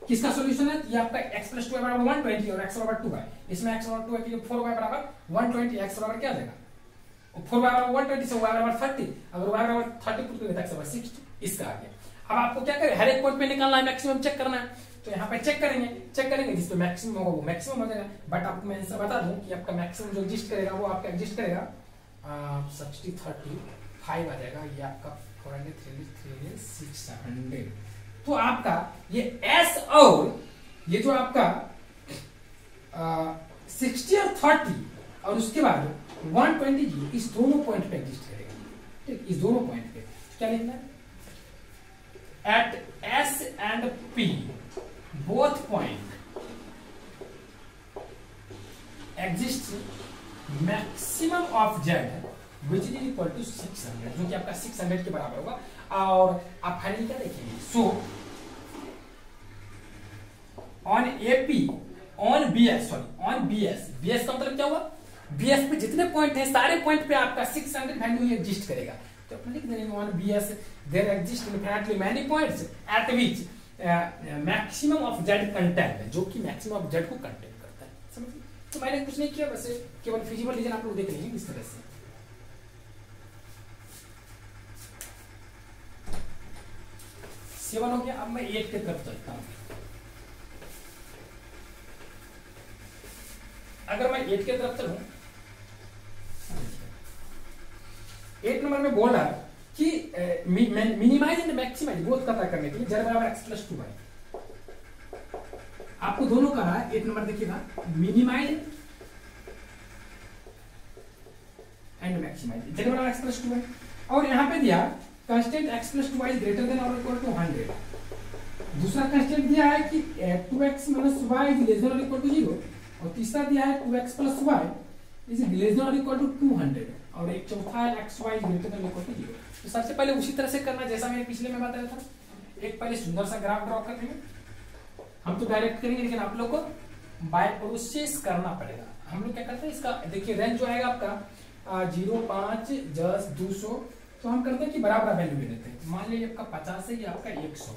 किसका सॉल्यूशन है, ये आपका x + 2y बराबर 120 और x बराबर 2y। इसमें x बराबर 2y के लिए 4y बराबर 120, x बराबर क्या आ जाएगा 4y बराबर 120 से y बराबर 30। अगर y बराबर 30 पुट करें तो x बराबर 60, इसका आ गया। अब आपको क्या करें, हर एक पॉइंट पे निकालना है, मैक्सिमम चेक करना है। तो यहाँ पे चेक करेंगे जिस पे मैक्सिमम होगा वो मैक्सिमम हो जाएगा। बट आपको मैं आंसर बता दूं कि आपका मैक्सिमम जो एग्जिस्ट करेगा वो आपका एग्जिस्ट करेगा 60 30 5 आ जाएगा। ये आपका 400 600। तो आपका ये S और ये जो आपका 60 और 30 और उसके बाद 120 इस दोनों पॉइंट पे एग्जिस्ट करेगा, ठीक। इस दोनों पॉइंट पे क्या लिखना है, eight S and P both point exists maximum of Z which is equal to 600, जो कि आपका 600 के बराबर होगा। और आप फाइनली क्या देखेंगे, so on AP on BS BS का मतलब क्या हुआ, BS पे जितने पॉइंट है सारे पॉइंट पे आपका 600 वैल्यू एग्जिस्ट करेगा। तो अपन लिख देंगे on BS there exist infinitely many points at which maximum of Z content, जो कि मैक्सिमम ऑफ Z को कंटेंट करता है, समझिए। तो मैंने कुछ नहीं किया, वैसे केवल फिजिबल रीजन आप लोग देख लेंगे इस तरह से। सेवन हो गया। अब मैं 8 की तरफ चलता हूं। अगर मैं 8 की तरफ चलूं, 8 नंबर में बोल रहा है कि मिनिमाइज एंड मैक्सिमाइज बोथ का पता करने के लिए Z बराबर x + 2y। आपको दोनों कहा है, 8 नंबर देखिएगा, मिनिमाइज एंड मैक्सिमाइज Z बराबर x + 2y। और यहां पे दिया constant x + 2y is greater than और इक्वल टू 100। दूसरा कांस्टेंट दिया है कि 2x - y is less than और इक्वल टू 0। और तीसरा दिया है 2x + y is less than और इक्वल टू 200। और एक चौथा है xy इज ग्रेटर देन और इक्वल टू 0। तो सबसे पहले उसी तरह से करना जैसा मैंने पिछले में बताया था। एक पहले सुंदर सा ग्राफ ड्रॉ कर लेंगे, हम तो डायरेक्ट करेंगे लेकिन आप लोग को बाय प्रोसेस करना पड़ेगा। हम लोग क्या करते हैं, इसका देखिए रेंज जो आएगा आपका 0 5 10 200। तो हम करते हैं कि बराबर वैल्यू ले लेते हैं। मान लीजिए आपका 50 है, ये आपका 100,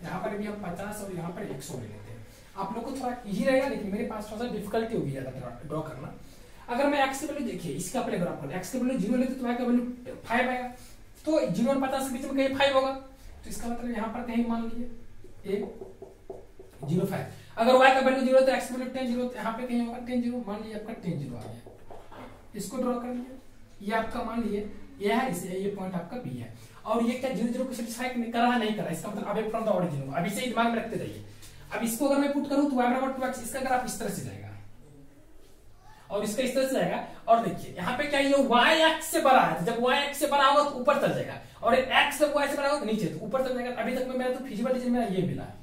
यहाँ पर भी हम 50 और यहाँ पर 100 ले लेते हैं। आप लोग को थोड़ा इजी रहेगा, लेकिन मेरे पास थोड़ा सा डिफिकल्टी होगी ज्यादा ड्रॉ करना। अगर मैं x की वैल्यू देखिए, इसका पहले ग्राफ करें, x की वैल्यू 0 लेते तो y का वैल्यू 5 आएगा। तो 0 और 50 के बीच में कहीं 5 होगा, तो इसका मतलब यहाँ पर कहीं मान लीजिए a 0 5। अगर y का वैल्यू 0 तो x वैल्यू 10 0, तो यहाँ पे कहीं होगा 10 0, मान लीजिए आपका 10 0 आ गया। इसको ड्रॉ कर लीजिए, ये आपका मान लीजिए ये है, इसे ये पॉइंट आपका b है, और ये क्या 0 0 को सेटिस्फाई कर रहा नहीं कर रहा, इसका मतलब अब फ्रॉम द ओरिजिन। अब इसे दिमाग में रखते रहिए। अब इसको अगर मैं पुट करूं तो y बराबर 2x, इसका अगर आप इस तरह से जाएगा और इसका इस तरह से जाएगा, और देखिए यहाँ पे क्या ये y x से बड़ा है, जब y x से बड़ा होगा तो ऊपर चल जाएगा, और x जब y से बड़ा होगा तो नीचे, तो ऊपर चल जाएगा। अभी तक में मेरा तो फिजिकल रीजन मेरा ये मिला है,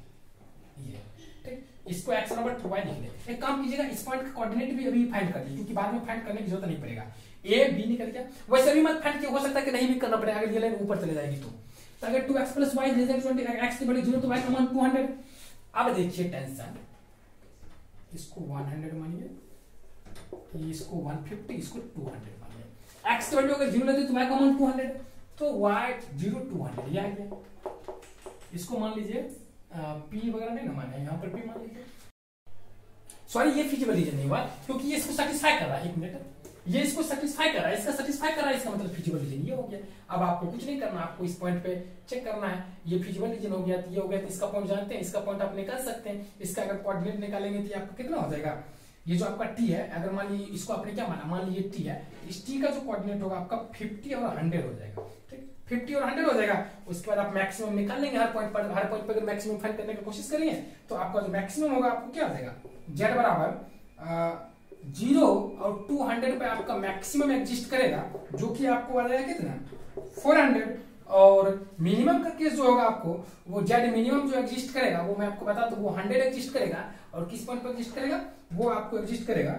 ये ठीक। इसको x बराबर 2y लिख ले। एक काम कीजिएगा, इस पॉइंट का कोऑर्डिनेट भी अभी फाइंड कर लीजिए, क्योंकि बाद में फाइंड करने की जरूरत नहीं पड़ेगा। a b निकल गया, वैसे भी मत फाइंड किया, हो सकता है कि नहीं भी करना पड़ेगा अगर ये लाइन ऊपर चले जाएगी तो। अगर 2x + y > 20 x की वैल्यू 0 तो y का मान 200। अब देखिए टेंशन, इसको 100 मानिए, इसको 150, इसको 200 मानिए। x की वैल्यू अगर 0 लेते तो y का मान 200, तो y 0 200 ये आ गया। इसको मान लीजिए p वगैरह नहीं ना माने, यहाँ पर p मान लीजिए। सॉरी ये फिजिबल रीजन नहीं हुआ, क्योंकि ये इसको सेटिस्फाई कर रहा है। एक मिनट, ये इसको सेटिस्फाई कर रहा है, इसका सेटिस्फाई कर रहा है, इसका मतलब फिजिबल रीजन ये हो गया। अब आपको कुछ नहीं करना, आपको इस पॉइंट पे चेक करना है, ये फिजिबल रीजन हो गया, तो ये हो गया, तो इसका पॉइंट जानते हैं, इसका पॉइंट आप निकाल सकते हैं। इसका अगर कोऑर्डिनेट निकालेंगे तो आपका कितना हो जाएगा, ये जो आपका t है, अगर मान लीजिए इसको आपने क्या माना, मान लीजिए t है, इस t का जो कोऑर्डिनेट होगा आपका 50 और 100 हो जाएगा, ठीक। 50 और 100 हो जाएगा। उसके बाद आप मैक्सिमम निकाल लेंगे, हर पॉइंट पर अगर मैक्सिमम फाइंड करने की कोशिश करिए तो आपका जो मैक्सिमम होगा आपको क्या हो जाएगा, z बराबर 0 और 200 पे आपका मैक्सिमम एग्जिस्ट करेगा, जो कि आपको आ जाएगा कितना 400। और मिनिमम का केस जो होगा आपको, वो z मिनिमम जो एग्जिस्ट करेगा वो मैं आपको बता दूं, वो 100 एग्जिस्ट करेगा। और किस पॉइंट पर एग्जिस्ट करेगा, वो आपको एग्जिस्ट करेगा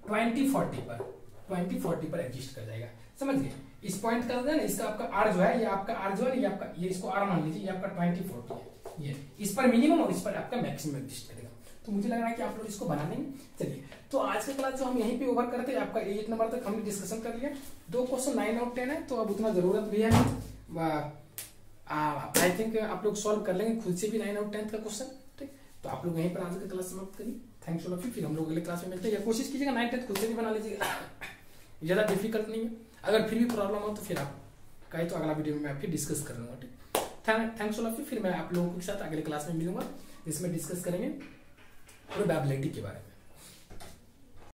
2040 पर एग्जिस्ट कर जाएगा, समझ गए। इस पॉइंट का ना, इसका आपका r जो है, ये आपका r जो है, ये आपका, ये इसको r मान लीजिए, ये आपका 2040 है, ये इस पर मिनिमम और इस पर आपका मैक्सिमम एग्जिस्ट करेगा। तो मुझे लग रहा है कि आप लोग इसको बना लेंगे। चलिए, तो आज का क्लास जो हम यहीं पे ओवर करते हैं, आपका 8 नंबर तक हमने डिस्कशन कर लिया। 2 क्वेश्चन 9 आउट 10 है, तो अब उतना जरूरत भी है आई थिंक आप लोग सॉल्व कर लेंगे खुद से भी 9 आउट 10 का क्वेश्चन, ठीक। तो आप लोग यहीं पर आज का क्लास समाप्त करिए। थैंक्स ऑल ऑफ यू, फिर हम लोग अगले क्लास में मिलते हैं। या कोशिश कीजिएगा 9 10 खुद से भी बना लीजिएगा, ज्यादा डिफिकल्ट नहीं है। अगर फिर भी प्रॉब्लम हो तो फिर आप कहे तो अगला वीडियो में मैं फिर डिस्कस कर लूंगा, ठीक। थैंक्स ऑल ऑफ यू, फिर मैं आप लोगों के साथ अगले क्लास में मिलूंगा, जिसमें डिस्कस करेंगे प्रोबेबिलिटी के बारे में।